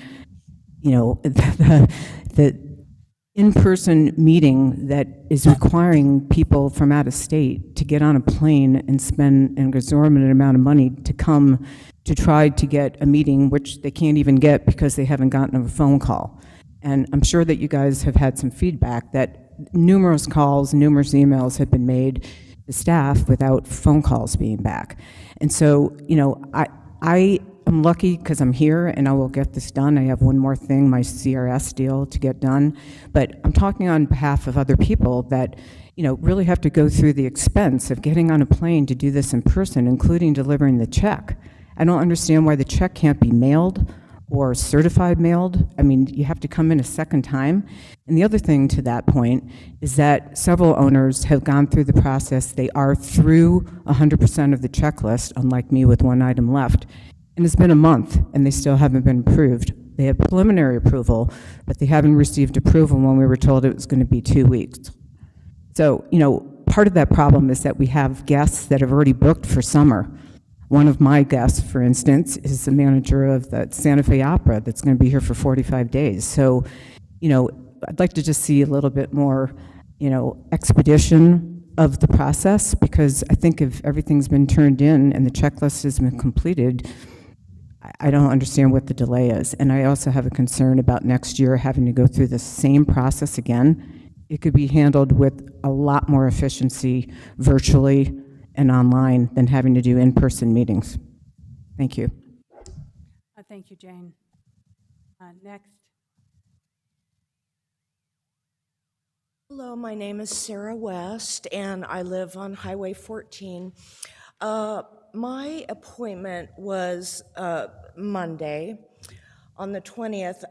the in-person meeting that is requiring people from out of state to get on a plane and spend an exorbitant amount of money to come to try to get a meeting, which they can't even get because they haven't gotten a phone call. And I'm sure that you guys have had some feedback that numerous calls, numerous emails have been made to staff without phone calls being back. And so, I'm lucky because I'm here and I will get this done. I have one more thing, my CRS deal to get done. But I'm talking on behalf of other people that, really have to go through the expense of getting on a plane to do this in person, including delivering the check. I don't understand why the check can't be mailed or certified mailed. I mean, you have to come in a second time. And the other thing to that point is that several owners have gone through the process. They are through 100% of the checklist, unlike me with one item left. And it's been a month, and they still haven't been approved. They have preliminary approval, but they haven't received approval when we were told it was going to be 2 weeks. So, part of that problem is that we have guests that have already booked for summer. One of my guests, for instance, is the manager of the Santa Fe Opera that's going to be here for 45 days. So, I'd like to just see a little bit more, expedition of the process, because I think if everything's been turned in and the checklist has been completed, I don't understand what the delay is. And I also have a concern about next year having to go through the same process again. It could be handled with a lot more efficiency virtually and online than having to do in-person meetings. Thank you. Thank you, Jane. Next. Hello, my name is Sarah West, and I live on Highway 14. My appointment was Monday on the 20th,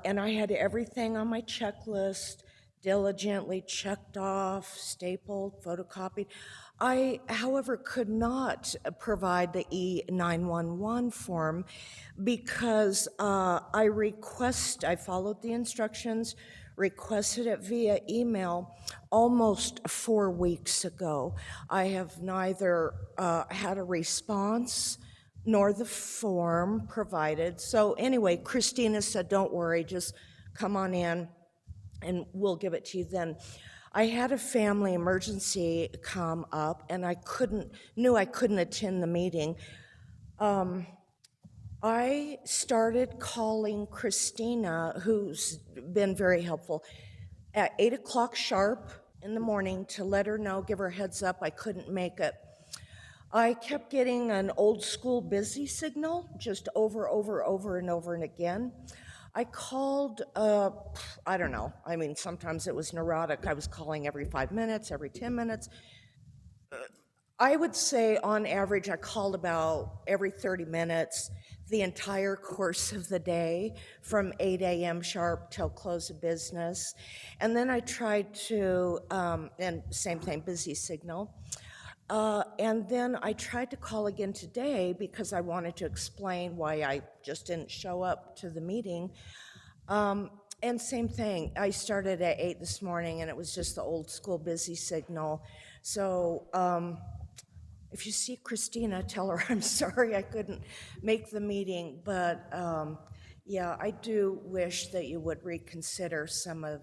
and I had everything on my checklist diligently checked off, stapled, photocopied. I, however, could not provide the E911 form because I followed the instructions, requested it via email almost 4 weeks ago. I have neither had a response nor the form provided. So anyway, Christina said, don't worry, just come on in and we'll give it to you then. I had a family emergency come up and I knew I couldn't attend the meeting. I started calling Christina, who's been very helpful, at 8 o'clock sharp in the morning to let her know, give her a heads up I couldn't make it. I kept getting an old school busy signal, just over and over and again. I called, I don't know, I mean, sometimes it was neurotic. I was calling every 5 minutes, every 10 minutes. I would say on average, I called about every 30 minutes the entire course of the day from 8 a.m. sharp till close of business. And then I tried to, and same thing, busy signal. And then I tried to call again today because I wanted to explain why I just didn't show up to the meeting. And same thing, I started at 8 this morning and it was just the old school busy signal. So if you see Christina, tell her I'm sorry I couldn't make the meeting, but yeah, I do wish that you would reconsider some of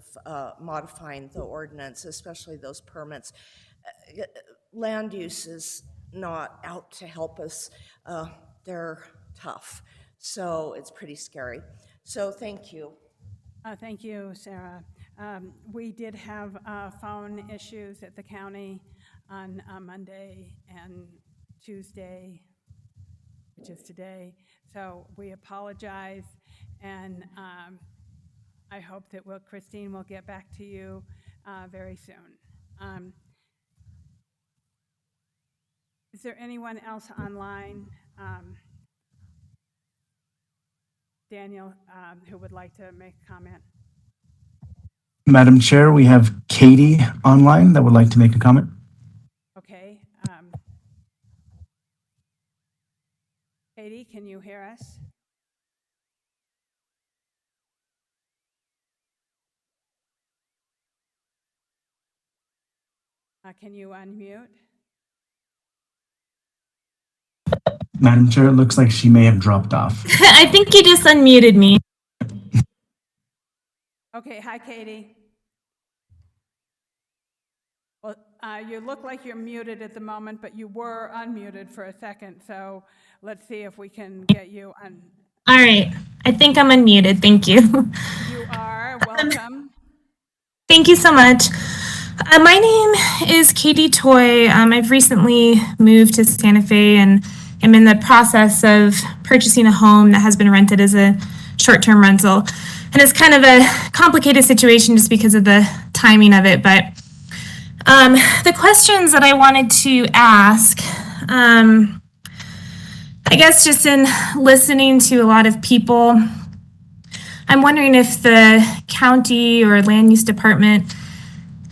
modifying the ordinance, especially those permits. Land use is not out to help us. They're tough, so it's pretty scary. So thank you. Thank you, Sarah. We did have phone issues at the county on Monday and Tuesday, which is today. So we apologize, and I hope that Christine will get back to you very soon. Is there anyone else online? Daniel, who would like to make a comment? Madam Chair, we have Katie online that would like to make a comment. Okay. Katie, can you hear us? Can you unmute? Madam Chair, it looks like she may have dropped off. I think you just unmuted me. Okay, hi, Katie. Well, you look like you're muted at the moment, but you were unmuted for a second, so let's see if we can get you on. All right, I think I'm unmuted. Thank you. You are welcome. Thank you so much. My name is Katie Toy. I've recently moved to Santa Fe and I'm in the process of purchasing a home that has been rented as a short-term rental. And it's kind of a complicated situation just because of the timing of it. But the questions that I wanted to ask, I guess just in listening to a lot of people, I'm wondering if the county or land use department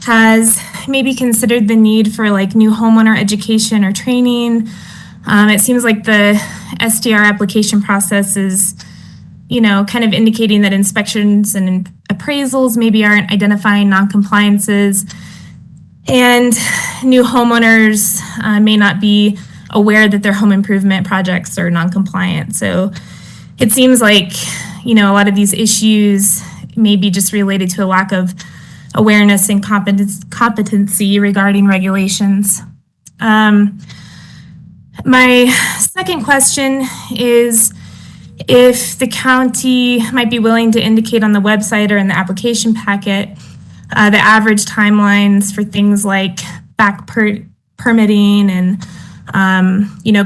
has maybe considered the need for like new homeowner education or training. It seems like the SDR application process is, kind of indicating that inspections and appraisals maybe aren't identifying noncompliances, and new homeowners may not be aware that their home improvement projects are noncompliant. So it seems like, a lot of these issues may be just related to a lack of awareness and competency regarding regulations. My second question is if the county might be willing to indicate on the website or in the application packet the average timelines for things like back permitting and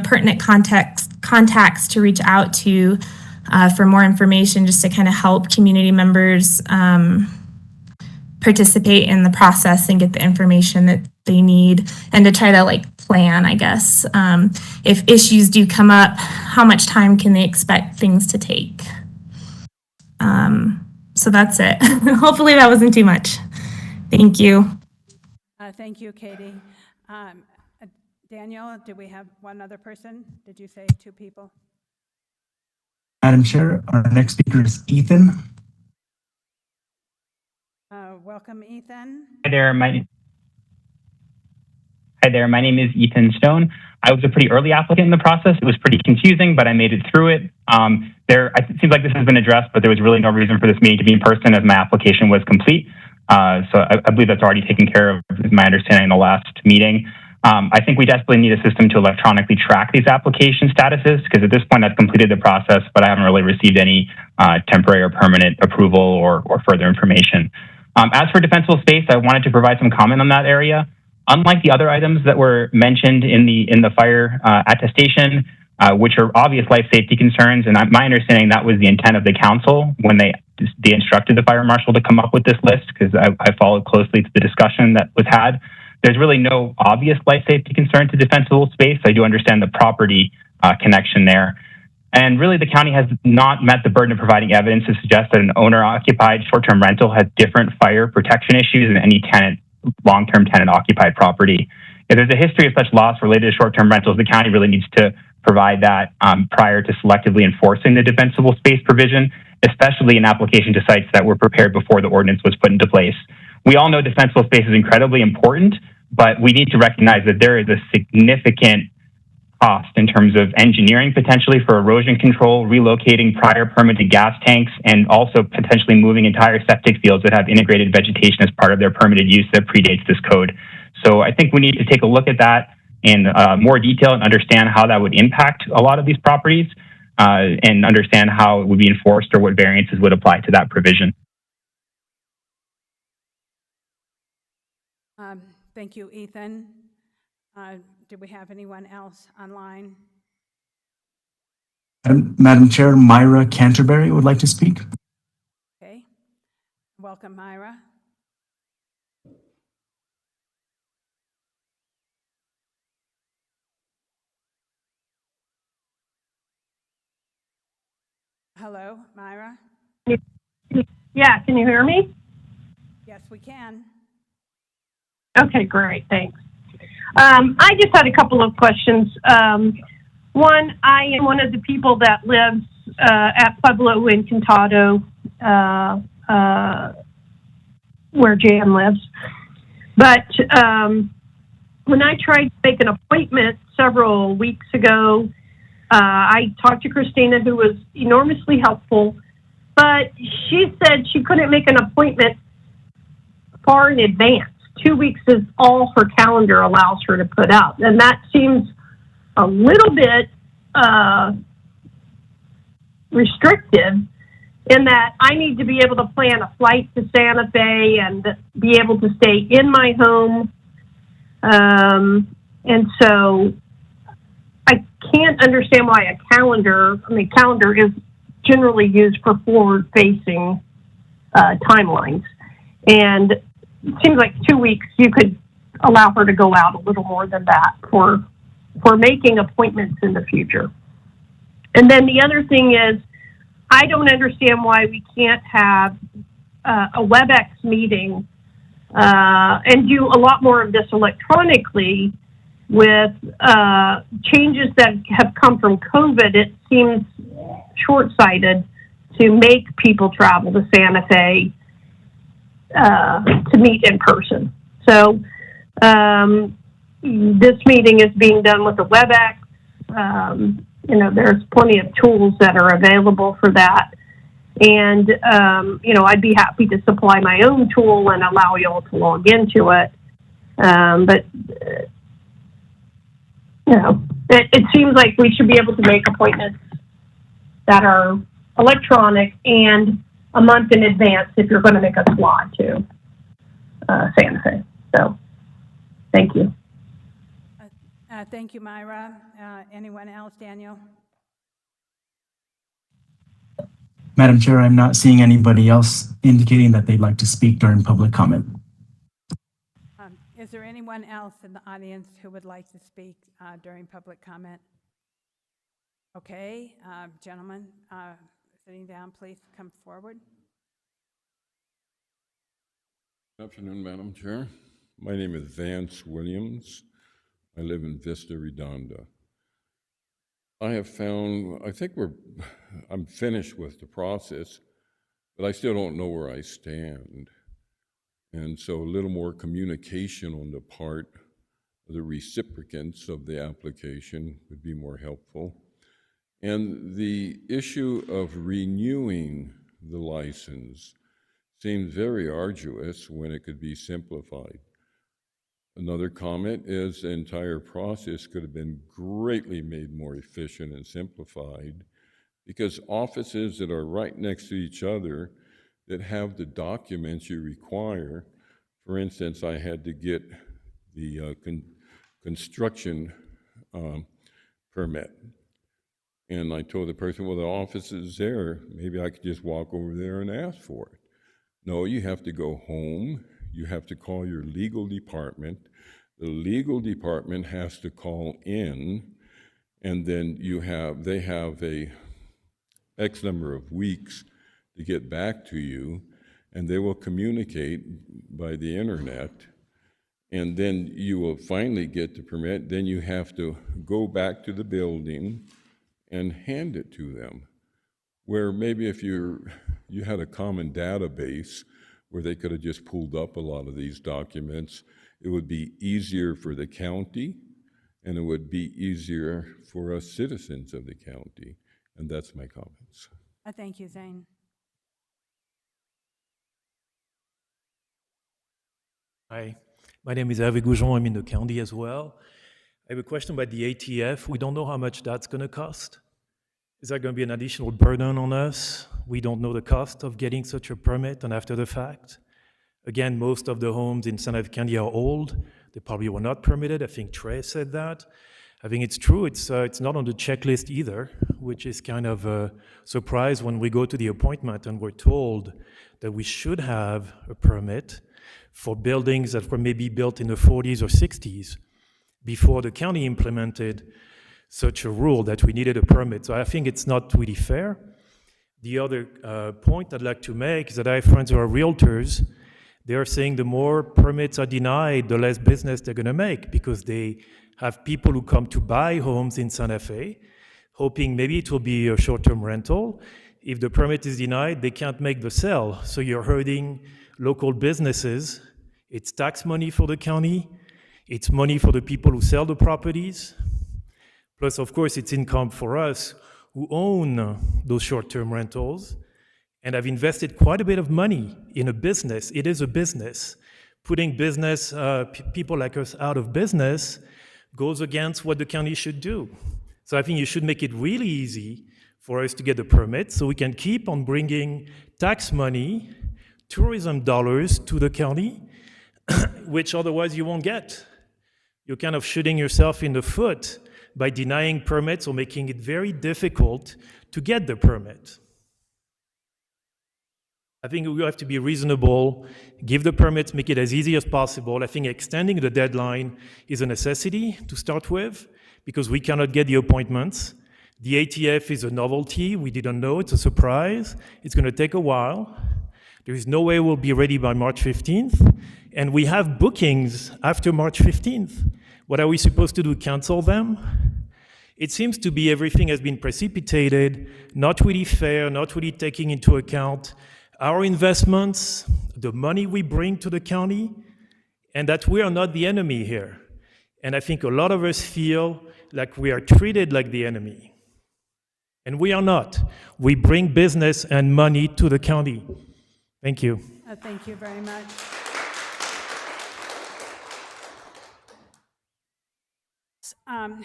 pertinent contacts to reach out to for more information, just to kind of help community members participate in the process and get the information that they need, and to try to plan, I guess. If issues do come up, how much time can they expect things to take? So that's it. Hopefully that wasn't too much. Thank you. Thank you, Katie. Daniel, do we have one other person? Did you say two people? Madam Chair, our next speaker is Ethan. Welcome, Ethan. Hi there, my name is Ethan Stone. I was a pretty early applicant in the process. It was pretty confusing, but I made it through it. It seems like this has been addressed, but there was really no reason for this meeting to be in person as my application was complete. So I believe that's already taken care of, is my understanding in the last meeting. I think we desperately need a system to electronically track these application statuses, because at this point I've completed the process, but I haven't really received any temporary or permanent approval or further information. As for defensible space, I wanted to provide some comment on that area. Unlike the other items that were mentioned in the fire attestation, which are obvious life safety concerns, and my understanding that was the intent of the council when they instructed the fire marshal to come up with this list, because I followed closely to the discussion that was had. there's really no obvious life safety concern to defensible space. I do understand the property connection there. And really, the county has not met the burden of providing evidence to suggest that an owner-occupied short-term rental has different fire protection issues than any tenant, long-term tenant-occupied property. If there's a history of such loss related to short-term rentals, the county really needs to provide that prior to selectively enforcing the defensible space provision, especially in application to sites that were prepared before the ordinance was put into place. We all know defensible space is incredibly important, but we need to recognize that there is a significant cost in terms of engineering potentially for erosion control, relocating prior permitted gas tanks, and also potentially moving entire septic fields that have integrated vegetation as part of their permitted use that predates this code. So I think we need to take a look at that in more detail and understand how that would impact a lot of these properties and understand how it would be enforced or what variances would apply to that provision. Thank you, Ethan. Do we have anyone else online? Madam Chair, Myra Canterbury would like to speak. Okay. Welcome, Myra. Hello, Myra? Yeah, can you hear me? Yes, we can. Okay, great, thanks. I just had a couple of questions. One, I am one of the people that lives at Pueblo Encantado, where Jan lives. But when I tried to make an appointment several weeks ago, I talked to Christina, who was enormously helpful, but she said she couldn't make an appointment far in advance. 2 weeks is all her calendar allows her to put out. And that seems a little bit restrictive in that I need to be able to plan a flight to Santa Fe and be able to stay in my home. And so I can't understand why a calendar is generally used for forward-facing timelines. And it seems like 2 weeks, you could allow her to go out a little more than that for making appointments in the future. And then the other thing is, I don't understand why we can't have a WebEx meeting and do a lot more of this electronically with changes that have come from COVID. It seems short-sighted to make people travel to Santa Fe to meet in person. So this meeting is being done with the WebEx. There's plenty of tools that are available for that. And, I'd be happy to supply my own tool and allow you all to log into it. But it seems like we should be able to make appointments that are electronic and a month in advance if you're going to make a slot to Santa Fe. So, thank you. Thank you, Myra. Anyone else, Daniel? Madam Chair, I'm not seeing anybody else indicating that they'd like to speak during public comment. Is there anyone else in the audience who would like to speak during public comment? Okay, gentlemen, sitting down, please come forward. Good afternoon, Madam Chair. My name is Vance Williams. I live in Vista Redonda. I have found, I'm finished with the process, but I still don't know where I stand. And so a little more communication on the part of the recipients of the application would be more helpful. And the issue of renewing the license seems very arduous when it could be simplified. Another comment is the entire process could have been greatly made more efficient and simplified because offices that are right next to each other that have the documents you require. For instance, I had to get the construction permit. And I told the person, well, the office is there. Maybe I could just walk over there and ask for it. No, you have to go home. You have to call your legal department. The legal department has to call in, and then they have a X number of weeks to get back to you, and they will communicate by the internet, and then you will finally get the permit. Then you have to go back to the building and hand it to them. Where maybe if you had a common database where they could have just pulled up a lot of these documents, it would be easier for the county, and it would be easier for us citizens of the county. And that's my comments. Thank you, Zane. Hi, my name is Hervé Goujon. I'm in the county as well. I have a question about the ATF. We don't know how much that's going to cost. Is that going to be an additional burden on us? We don't know the cost of getting such a permit and after the fact. Again, most of the homes in Santa Fe County are old. They probably were not permitted. I think Trey said that. I think it's true. It's not on the checklist either, which is kind of a surprise when we go to the appointment and we're told that we should have a permit for buildings that were maybe built in the 40s or 60s before the county implemented such a rule that we needed a permit. So I think it's not really fair. The other point I'd like to make is that I have friends who are realtors. They are saying the more permits are denied, the less business they're going to make, because they have people who come to buy homes in Santa Fe, hoping maybe it will be a short-term rental. If the permit is denied, they can't make the sale. So you're hurting local businesses. It's tax money for the county. It's money for the people who sell the properties. Plus, of course, it's income for us who own those short-term rentals and have invested quite a bit of money in a business. It is a business. Putting business, people like us out of business goes against what the county should do. So I think you should make it really easy for us to get the permit so we can keep on bringing tax money, tourism dollars to the county, which otherwise you won't get. You're kind of shooting yourself in the foot by denying permits or making it very difficult to get the permit. I think we have to be reasonable, give the permits, make it as easy as possible. I think extending the deadline is a necessity to start with because we cannot get the appointments. The ATF is a novelty. We didn't know. It's a surprise. It's going to take a while. There is no way we'll be ready by March 15th. And we have bookings after March 15th. What are we supposed to do, cancel them? It seems to be everything has been precipitated, not really fair, not really taking into account our investments, the money we bring to the county, and that we are not the enemy here. And I think a lot of us feel like we are treated like the enemy. And we are not. We bring business and money to the county. Thank you. Thank you very much.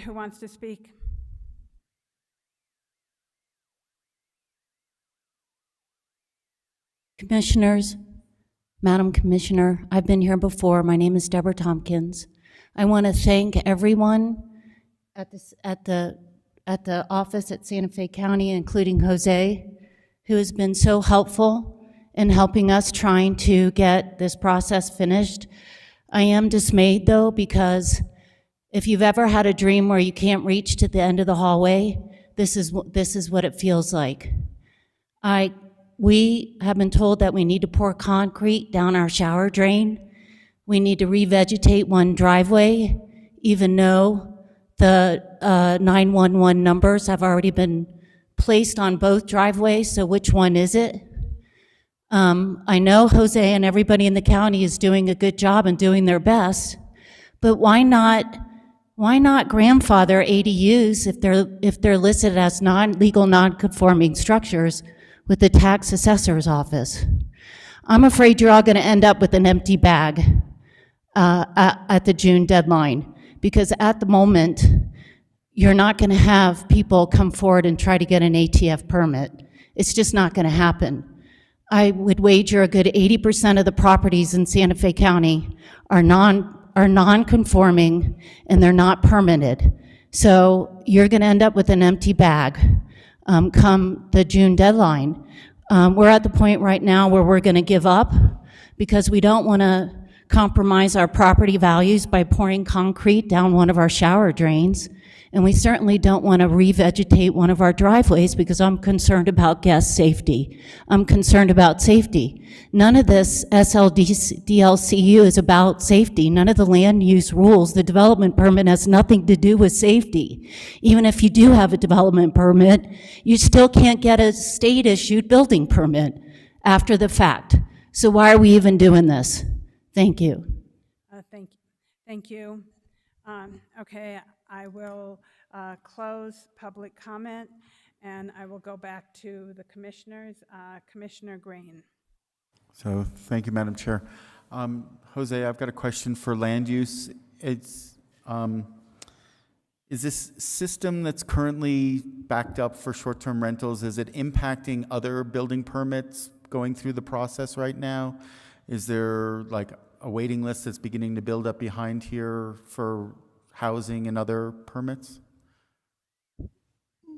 Who wants to speak? Commissioners, Madam Commissioner, I've been here before. My name is Deborah Tompkins. I want to thank everyone at the office at Santa Fe County, including Jose, who has been so helpful in helping us trying to get this process finished. I am dismayed, though, because if you've ever had a dream where you can't reach to the end of the hallway, this is what it feels like. We have been told that we need to pour concrete down our shower drain. We need to revegetate one driveway, even though the 911 numbers have already been placed on both driveways, so which one is it? I know Jose and everybody in the county is doing a good job and doing their best, but why not grandfather ADUs if they're listed as non-legal, non-conforming structures with the tax assessor's office? I'm afraid you're all going to end up with an empty bag at the June deadline, because at the moment, you're not going to have people come forward and try to get an ATF permit. It's just not going to happen. I would wager a good 80% of the properties in Santa Fe County are non-conforming and they're not permitted. So you're going to end up with an empty bag come the June deadline. We're at the point right now where we're going to give up because we don't want to compromise our property values by pouring concrete down one of our shower drains. And we certainly don't want to revegetate one of our driveways because I'm concerned about guest safety. I'm concerned about safety. None of this SLDLCU is about safety. None of the land use rules, the development permit has nothing to do with safety. Even if you do have a development permit, you still can't get a state-issued building permit after the fact. So why are we even doing this? Thank you. Thank you. Okay, I will close public comment, and I will go back to the commissioners. Commissioner Green. So, thank you, Madam Chair. Jose, I've got a question for land use. It's, is this system that's currently backed up for short-term rentals, is it impacting other building permits going through the process right now? Is there like a waiting list that's beginning to build up behind here for housing and other permits?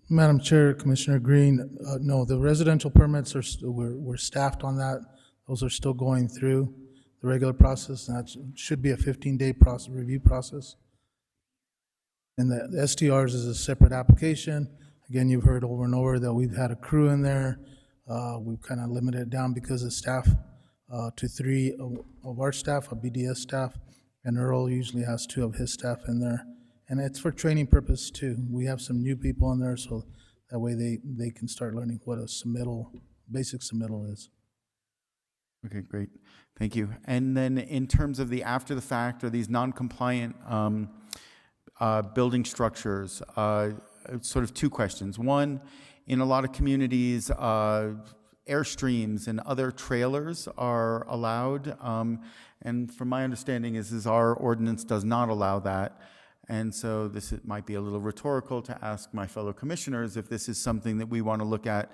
Madam Chair, Commissioner Green, no, the residential permits are, we're staffed on that. Those are still going through the regular process, and that should be a 15-day review process. And the STRs is a separate application. Again, you've heard over and over that we've had a crew in there. We've kind of limited it down because of staff to 3 of our staff, a BDS staff, and Earl usually has 2 of his staff in there. And it's for training purpose too. We have some new people in there, so that way they can start learning what a submittal, basic submittal is. Okay, great. Thank you. And then in terms of the after the fact or these non-compliant building structures, sort of 2 questions. One, in a lot of communities, Airstreams and other trailers are allowed, and from my understanding is our ordinance does not allow that. And so this might be a little rhetorical to ask my fellow commissioners if this is something that we want to look at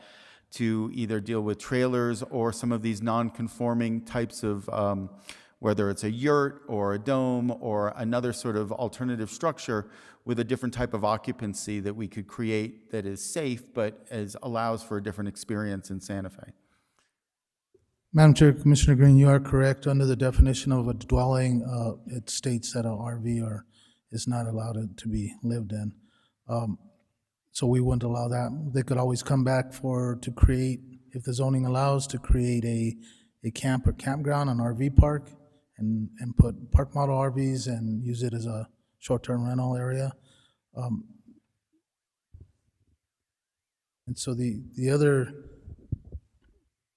to either deal with trailers or some of these non-conforming types of, whether it's a yurt or a dome or another sort of alternative structure with a different type of occupancy that we could create that is safe but allows for a different experience in Santa Fe. Madam Chair, Commissioner Green, you are correct. Under the definition of a dwelling, it states that an RV is not allowed to be lived in. So we wouldn't allow that. They could always come back to create, if the zoning allows, to create a camp or campground, an RV park, and put park model RVs and use it as a short-term rental area. And so the other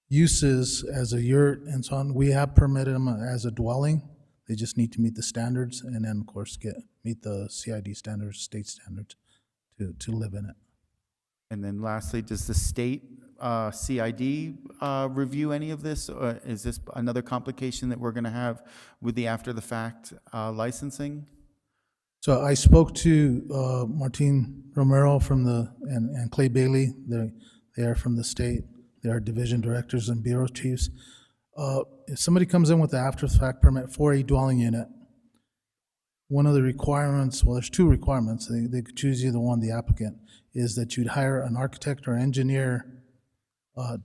uses as a yurt and so on, we have permitted them as a dwelling. They just need to meet the standards and then, of course, meet the CID standards, state standards to live in it. And then lastly, does the state CID review any of this? Or is this another complication that we're going to have with the after-the-fact licensing? So I spoke to Martin Romero and Clay Bailey. They are from the state. They are division directors and bureau chiefs. If somebody comes in with the after-the-fact permit for a dwelling unit, one of the requirements, well, there's 2 requirements. They could choose either one, the applicant, is that you'd hire an architect or engineer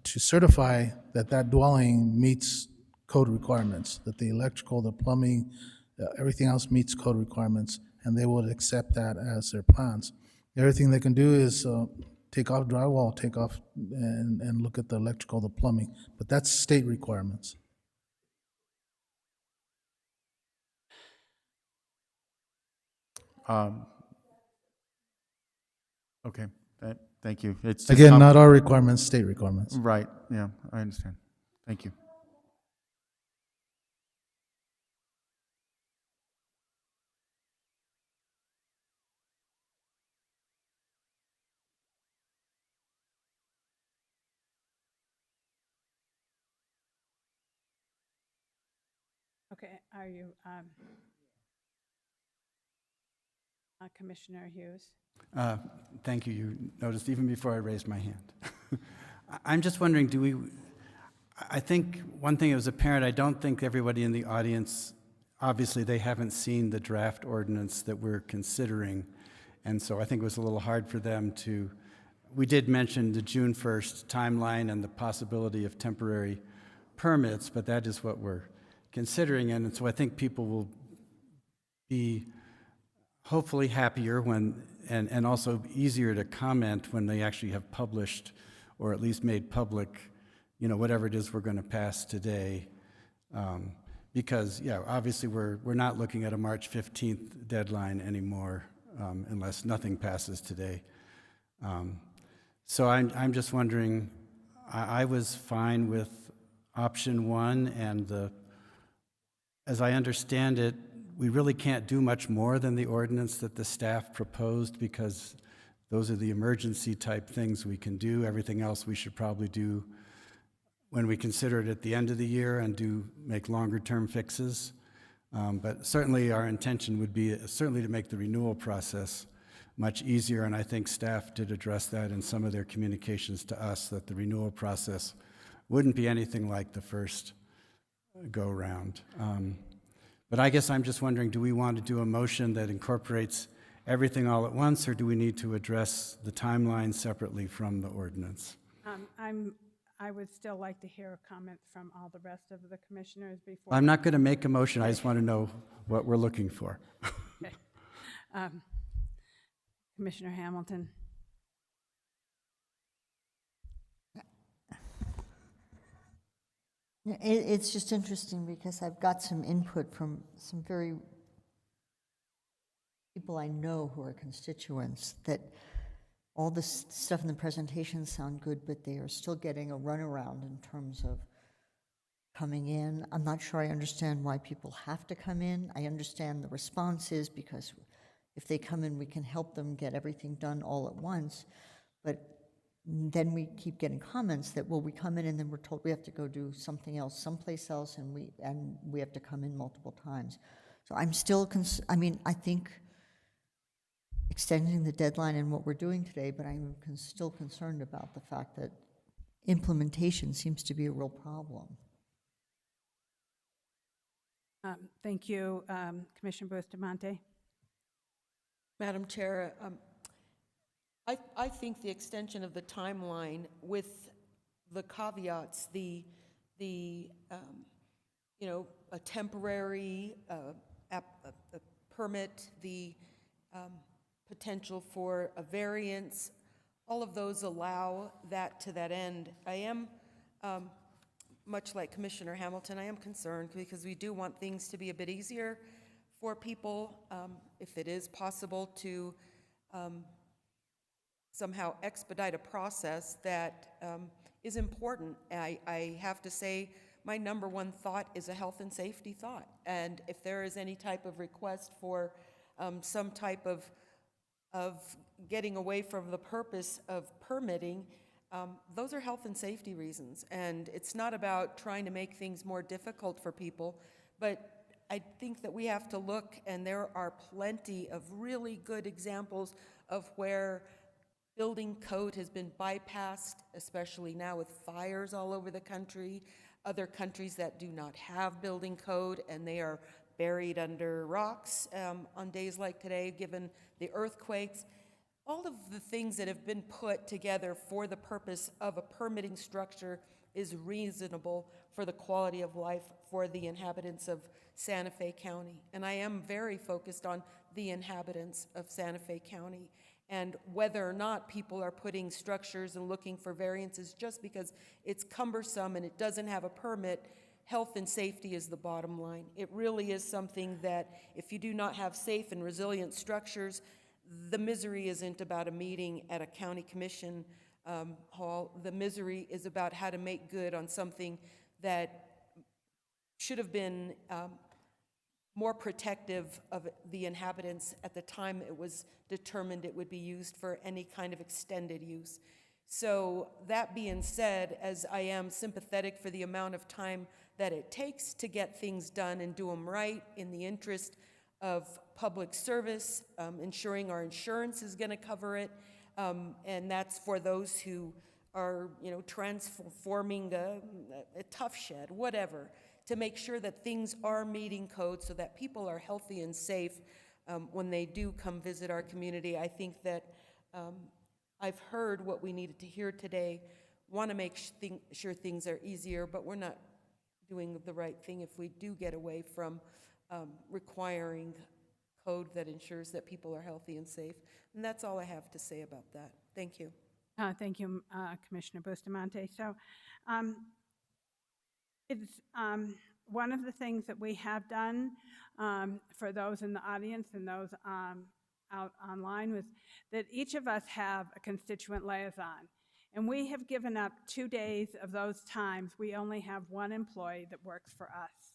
to certify that that dwelling meets code requirements, that the electrical, the plumbing, everything else meets code requirements, and they would accept that as their plans. The other thing they can do is take off drywall, take off and look at the electrical, the plumbing, but that's state requirements. Okay, thank you. It's just Again, not our requirements, state requirements. Right, yeah, I understand. Thank you. Okay, are you, Commissioner Hughes? Thank you. You noticed even before I raised my hand. I'm just wondering, I think one thing that was apparent, I don't think everybody in the audience, obviously they haven't seen the draft ordinance that we're considering, and so I think it was a little hard for them to, we did mention the June 1st timeline and the possibility of temporary permits, but that is what we're considering, and so I think people will be hopefully happier when, and also easier to comment when they actually have published or at least made public, you know, whatever it is we're going to pass today. Because, yeah, obviously we're not looking at a March 15th deadline anymore unless nothing passes today. So I'm just wondering, I was fine with option one, and as I understand it, we really can't do much more than the ordinance that the staff proposed, because those are the emergency type things we can do. Everything else we should probably do when we consider it at the end of the year and make longer term fixes. But certainly our intention would be certainly to make the renewal process much easier, and I think staff did address that in some of their communications to us, that the renewal process wouldn't be anything like the first go-round. But I guess I'm just wondering, do we want to do a motion that incorporates everything all at once, or do we need to address the timeline separately from the ordinance? I would still like to hear a comment from all the rest of the commissioners before. I'm not going to make a motion, I just want to know what we're looking for. Okay. Commissioner Hamilton. It's just interesting because I've got some input from some very people I know who are constituents, that all this stuff in the presentation sound good, but they are still getting a runaround in terms of coming in. I'm not sure I understand why people have to come in. I understand the response is because if they come in, we can help them get everything done all at once. But then we keep getting comments that, well, we come in and then we're told we have to go do something else someplace else, and we have to come in multiple times. So I'm still, I think extending the deadline and what we're doing today, but I'm still concerned about the fact that implementation seems to be a real problem. Thank you, Commissioner Bustamante. Madam Chair, I think the extension of the timeline with the caveats, the you know, a temporary permit, the potential for a variance, all of those allow that to that end. I am, much like Commissioner Hamilton, I am concerned because we do want things to be a bit easier for people, if it is possible to somehow expedite a process that is important. I have to say, my number one thought is a health and safety thought. And if there is any type of request for some type of getting away from the purpose of permitting, those are health and safety reasons. And it's not about trying to make things more difficult for people, but I think that we have to look, and there are plenty of really good examples of where building code has been bypassed, especially now with fires all over the country. Other countries that do not have building code, and they are buried under rocks on days like today, given the earthquakes. All of the things that have been put together for the purpose of a permitting structure is reasonable for the quality of life for the inhabitants of Santa Fe County. And I am very focused on the inhabitants of Santa Fe County, and whether or not people are putting structures and looking for variances just because it's cumbersome and it doesn't have a permit. Health and safety is the bottom line. It really is something that if you do not have safe and resilient structures, the misery isn't about a meeting at a county commission hall. The misery is about how to make good on something that should have been more protective of the inhabitants at the time it was determined it would be used for any kind of extended use. So that being said, as I am sympathetic for the amount of time that it takes to get things done and do them right in the interest of public service, ensuring our insurance is going to cover it, and that's for those who are, you know, transforming a tough shed, whatever, to make sure that things are meeting code so that people are healthy and safe when they do come visit our community. I think that I've heard what we needed to hear today, want to make sure things are easier, but we're not doing the right thing if we do get away from requiring code that ensures that people are healthy and safe. And that's all I have to say about that. Thank you. Thank you, Commissioner Bustamante. So it's one of the things that we have done for those in the audience and those out online was that each of us have a constituent liaison. And we have given up 2 days of those times. We only have one employee that works for us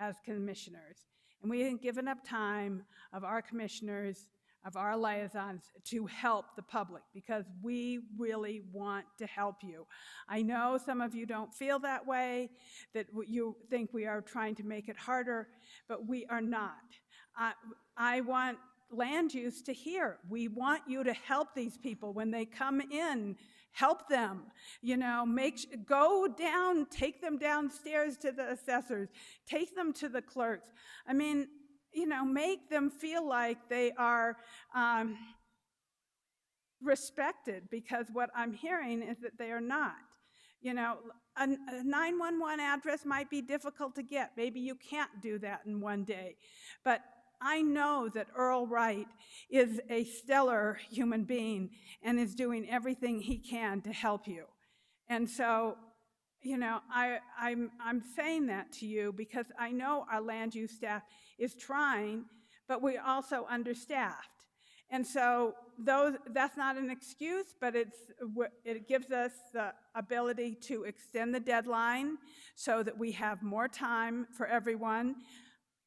as commissioners. And we have given up time of our commissioners, of our liaisons, to help the public because we really want to help you. I know some of you don't feel that way, that you think we are trying to make it harder, but we are not. I want land use to hear. We want you to help these people when they come in. Help them, go down, take them downstairs to the assessors, take them to the clerks. I mean, make them feel like they are respected, because what I'm hearing is that they are not. A 911 address might be difficult to get. Maybe you can't do that in one day. But I know that Earl Wright is a stellar human being and is doing everything he can to help you. And so, I'm saying that to you because I know our land use staff is trying, but we're also understaffed. And so that's not an excuse, but it gives us the ability to extend the deadline so that we have more time for everyone.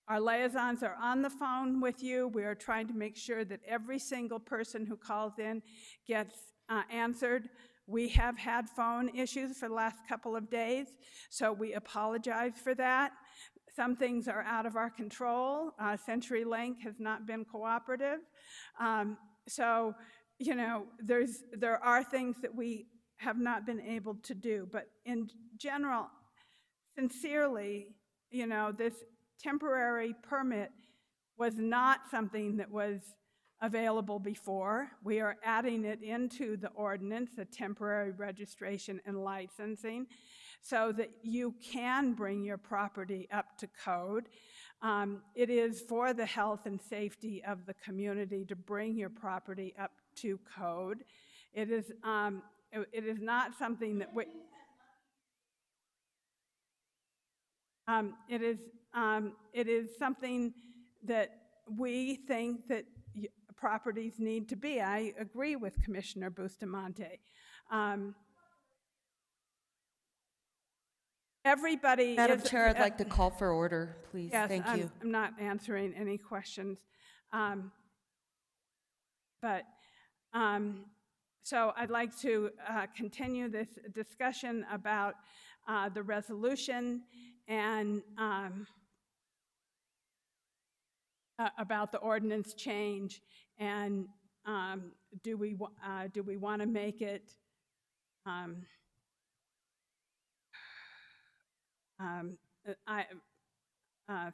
Our liaisons are on the phone with you. We are trying to make sure that every single person who calls in gets answered. We have had phone issues for the last couple of days, so we apologize for that. Some things are out of our control. CenturyLink has not been cooperative. So, there are things that we have not been able to do. But in general, sincerely, this temporary permit was not something that was available before. We are adding it into the ordinance, the temporary registration and licensing, so that you can bring your property up to code. It is for the health and safety of the community to bring your property up to code. It is not something that we... It is something that we think that properties need to be. I agree with Commissioner Bustamante. Everybody Madam is... Chair, I'd like to call for order, please. Yes, Thank you. I'm not answering any questions. So I'd like to continue this discussion about the resolution and about the ordinance change, and do we want to make it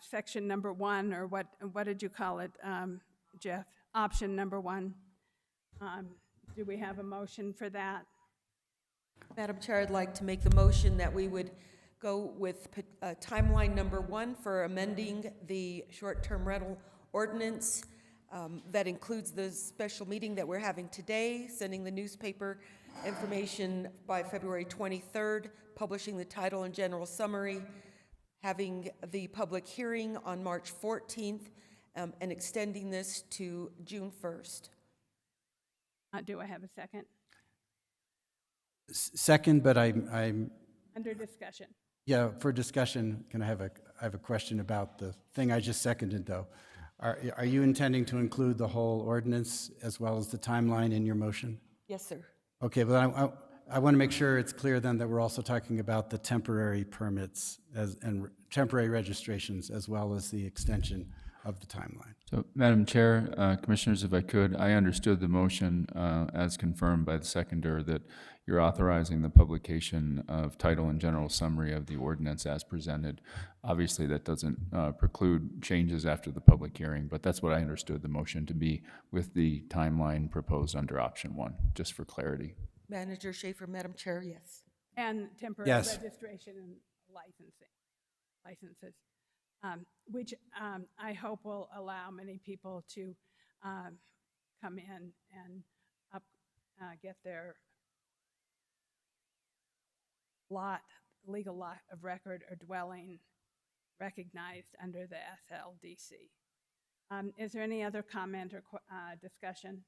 section number 1, or what did you call it, Jeff? Option number 1. Do we have a motion for that? Madam Chair, I'd like to make the motion that we would go with timeline number 1 for amending the short-term rental ordinance. That includes the special meeting that we're having today, sending the newspaper information by February 23rd, publishing the title and general summary, having the public hearing on March 14th, and extending this to June 1st. Do I have a second? Second, but I'm Under discussion. yeah, for discussion, I have a question about the thing I just seconded, though. Are you intending to include the whole ordinance as well as the timeline in your motion? Yes, sir. Okay, but I want to make sure it's clear then that we're also talking about the temporary permits and temporary registrations as well as the extension of the timeline. So, Madam Chair, Commissioners, if I could, I understood the motion as confirmed by the seconder that you're authorizing the publication of title and general summary of the ordinance as presented. Obviously, that doesn't preclude changes after the public hearing, but that's what I understood the motion to be with the timeline proposed under option 1, just for clarity. Manager Schaefer, Madam Chair, yes. And temporary Yes. registration and licensing. licenses, which I hope will allow many people to come in and get their legal lot of record or dwelling recognized under the SLDC. Is there any other comment or discussion?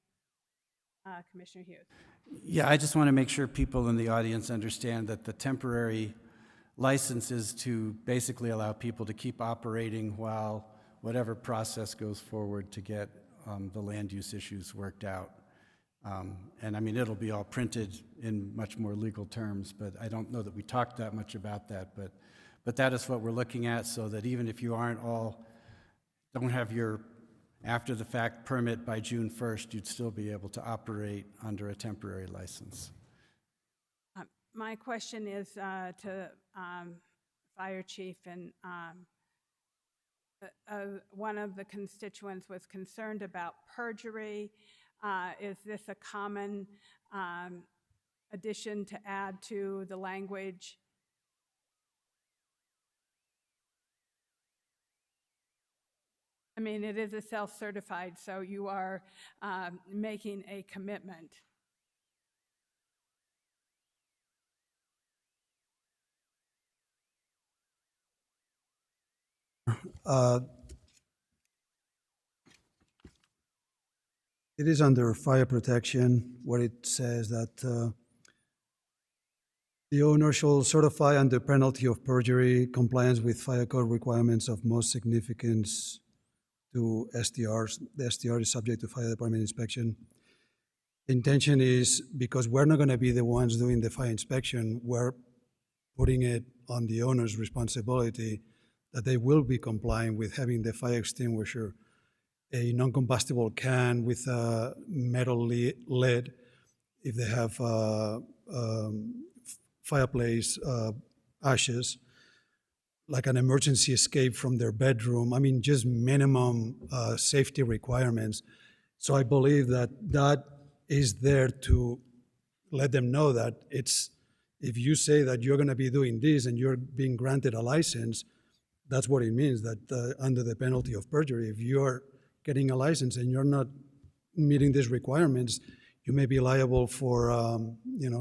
Commissioner Hughes. Yeah, I just want to make sure people in the audience understand that the temporary license is to basically allow people to keep operating while whatever process goes forward to get the land use issues worked out. And I mean, it'll be all printed in much more legal terms, but I don't know that we talked that much about that, but that is what we're looking at, so that even if you don't have your after the fact permit by June 1st, you'd still be able to operate under a temporary license. My question is to Fire Chief, and one of the constituents was concerned about perjury. Is this a common addition to add to the language? I mean, it is a self-certified, so you are making a commitment. It is under fire protection, where it says that the owner shall certify under penalty of perjury compliance with fire code requirements of most significance to STRs. The STR is subject to fire department inspection. The intention is, because we're not going to be the ones doing the fire inspection, we're putting it on the owner's responsibility that they will be complying with having the fire extinguisher, a non-combustible can with a metal lid, if they have fireplace ashes, like an emergency escape from their bedroom. I mean, just minimum safety requirements. So I believe that that is there to let them know that if you say that you're going to be doing this and you're being granted a license, that's what it means, that under the penalty of perjury, if you're getting a license and you're not meeting these requirements, you may be liable for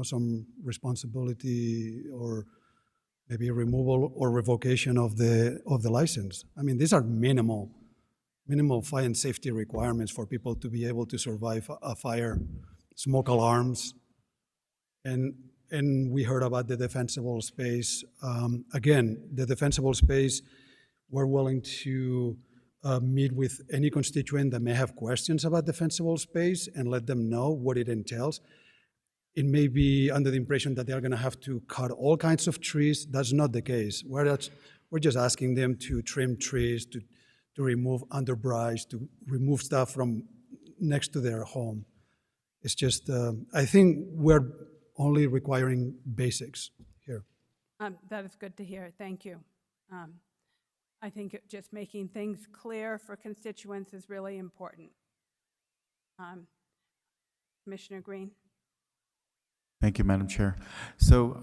some responsibility or maybe removal or revocation of the license. I mean, these are minimal fire and safety requirements for people to be able to survive a fire, smoke alarms, and we heard about the defensible space. Again, the defensible space, we're willing to meet with any constituent that may have questions about defensible space and let them know what it entails. It may be under the impression that they're going to have to cut all kinds of trees. That's not the case. We're just asking them to trim trees, to remove underbrush, to remove stuff from next to their home. It's just, I think we're only requiring basics here. That is good to hear. Thank you. I think just making things clear for constituents is really important. Commissioner Green. Thank you, Madam Chair. So,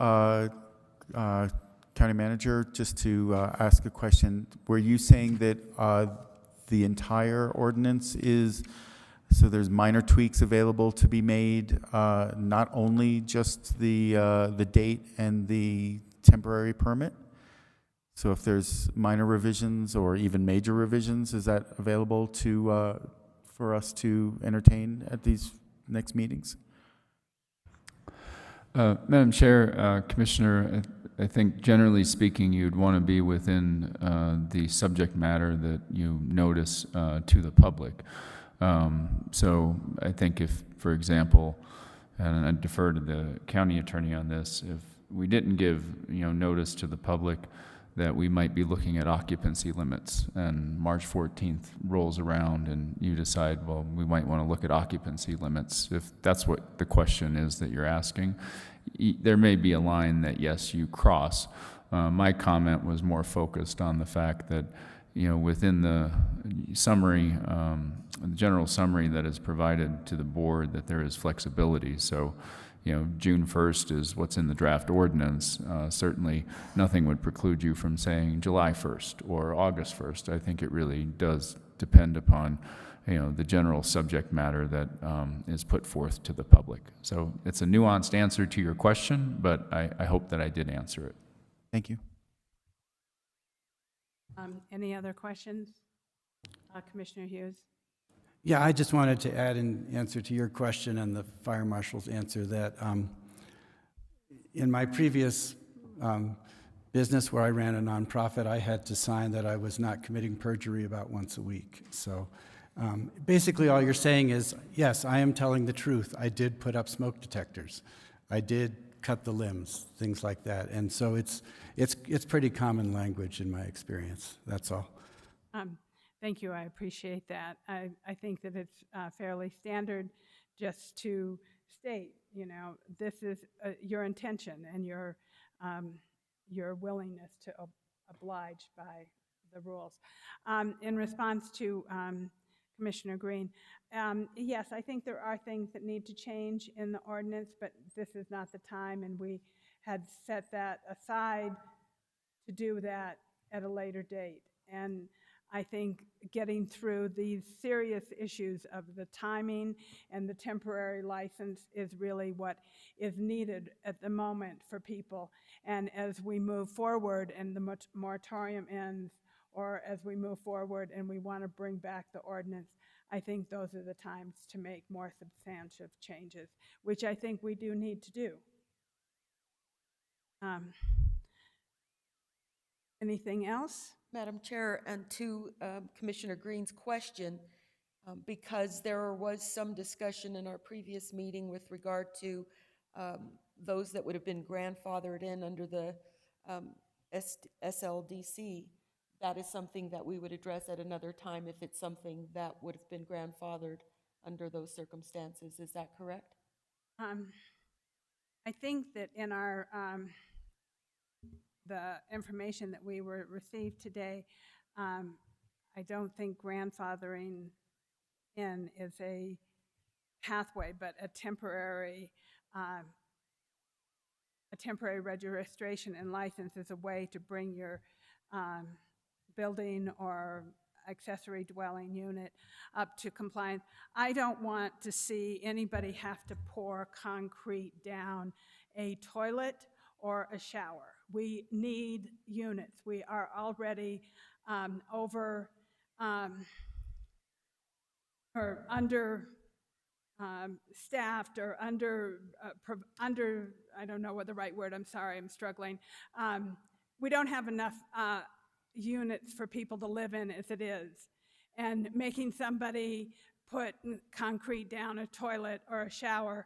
County Manager, just to ask a question, were you saying that the entire ordinance is, so there's minor tweaks available to be made, not only just the date and the temporary permit? So if there's minor revisions or even major revisions, is that available to for us to entertain at these next meetings? Madam Chair, Commissioner, I think generally speaking, you'd want to be within the subject matter that you notice to the public. So I think if, for example, and I defer to the county attorney on this, if we didn't give notice to the public that we might be looking at occupancy limits, and March 14th rolls around and you decide, well, we might want to look at occupancy limits, if that's what the question is that you're asking, there may be a line that, yes, you cross. My comment was more focused on the fact that, within the summary, the general summary that is provided to the board, that there is flexibility. So, June 1st is what's in the draft ordinance, certainly nothing would preclude you from saying July 1st or August 1st. I think it really does depend upon the general subject matter that is put forth to the public. So it's a nuanced answer to your question, but I hope that I did answer it. Thank you. Any other questions? Commissioner Hughes? Yeah, I just wanted to add in answer to your question and the fire marshal's answer that in my previous business where I ran a nonprofit, I had to sign that I was not committing perjury about once a week. So basically all you're saying is, yes, I am telling the truth. I did put up smoke detectors. I did cut the limbs, things like that. And so it's pretty common language in my experience. That's all. Thank you. I appreciate that. I think that it's fairly standard just to state, this is your intention and your willingness to oblige by the rules. In response to Commissioner Green, yes, I think there are things that need to change in the ordinance, but this is not the time, and we had set that aside to do that at a later date. And I think getting through these serious issues of the timing and the temporary license is really what is needed at the moment for people. And as we move forward and the moratorium ends, or as we move forward and we want to bring back the ordinance, I think those are the times to make more substantive changes, which I think we do need to do. Anything else? Madam Chair, and to Commissioner Green's question, because there was some discussion in our previous meeting with regard to those that would have been grandfathered in under the SLDC, that is something that we would address at another time if it's something that would have been grandfathered under those circumstances. Is that correct? I think that in our the information that we received today, I don't think grandfathering in is a pathway, but a temporary registration and license is a way to bring your building or accessory dwelling unit up to compliance. I don't want to see anybody have to pour concrete down a toilet or a shower. We need units. We are already over or under staffed or under, I don't know what the right word, I'm sorry, I'm struggling. We don't have enough units for people to live in as it is. And making somebody put concrete down a toilet or a shower,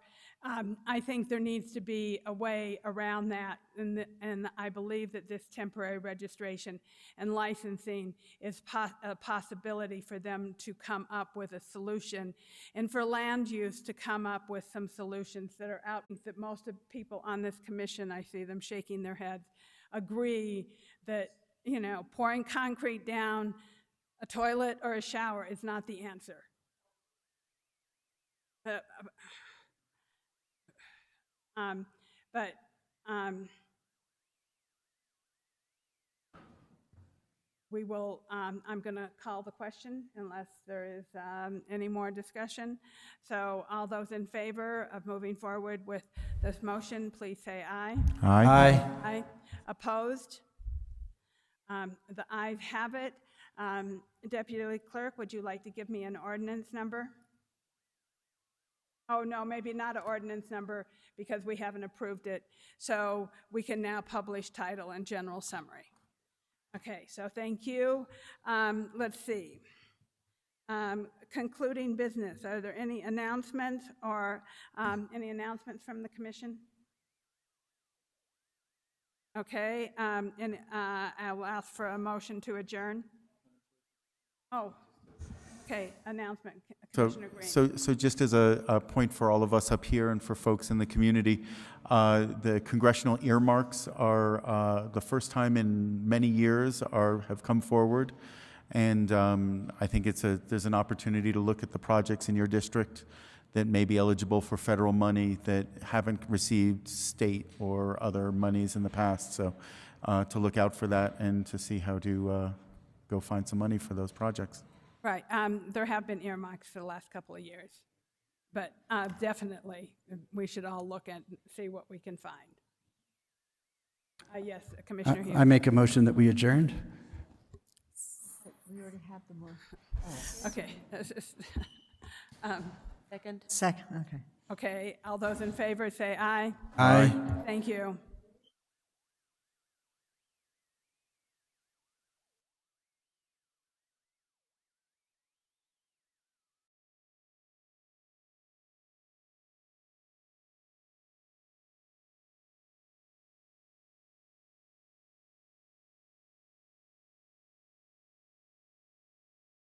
I think there needs to be a way around that, and I believe that this temporary registration and licensing is a possibility for them to come up with a solution, and for land use to come up with some solutions that are out, that most of people on this commission, I see them shaking their heads, agree that, pouring concrete down a toilet or a shower is not the answer. We will, I'm going to call the question unless there is any more discussion. So all those in favor of moving forward with this motion, please say aye. Aye. Aye. Aye. Opposed? The ayes have it. Deputy Clerk, would you like to give me an ordinance number? Oh, no, maybe not an ordinance number because we haven't approved it. So we can now publish title and general summary. Okay, so thank you. Let's see. Concluding business. Are there any announcements or any announcements from the commission? Okay, and I will ask for a motion to adjourn. Oh, okay, announcement. Commissioner Green. So just as a point for all of us up here and for folks in the community, the congressional earmarks are the first time in many years have come forward, and I think there's an opportunity to look at the projects in your district that may be eligible for federal money that haven't received state or other monies in the past. So to look out for that and to see how to go find some money for those projects. Right, there have been earmarks for the last couple of years, but definitely, we should all look and see what we can find. Yes, Commissioner Hughes. I make a motion that we adjourned. We already have the motion. Okay. Second? Second, okay. Okay, all those in favor say aye. Aye. Thank you.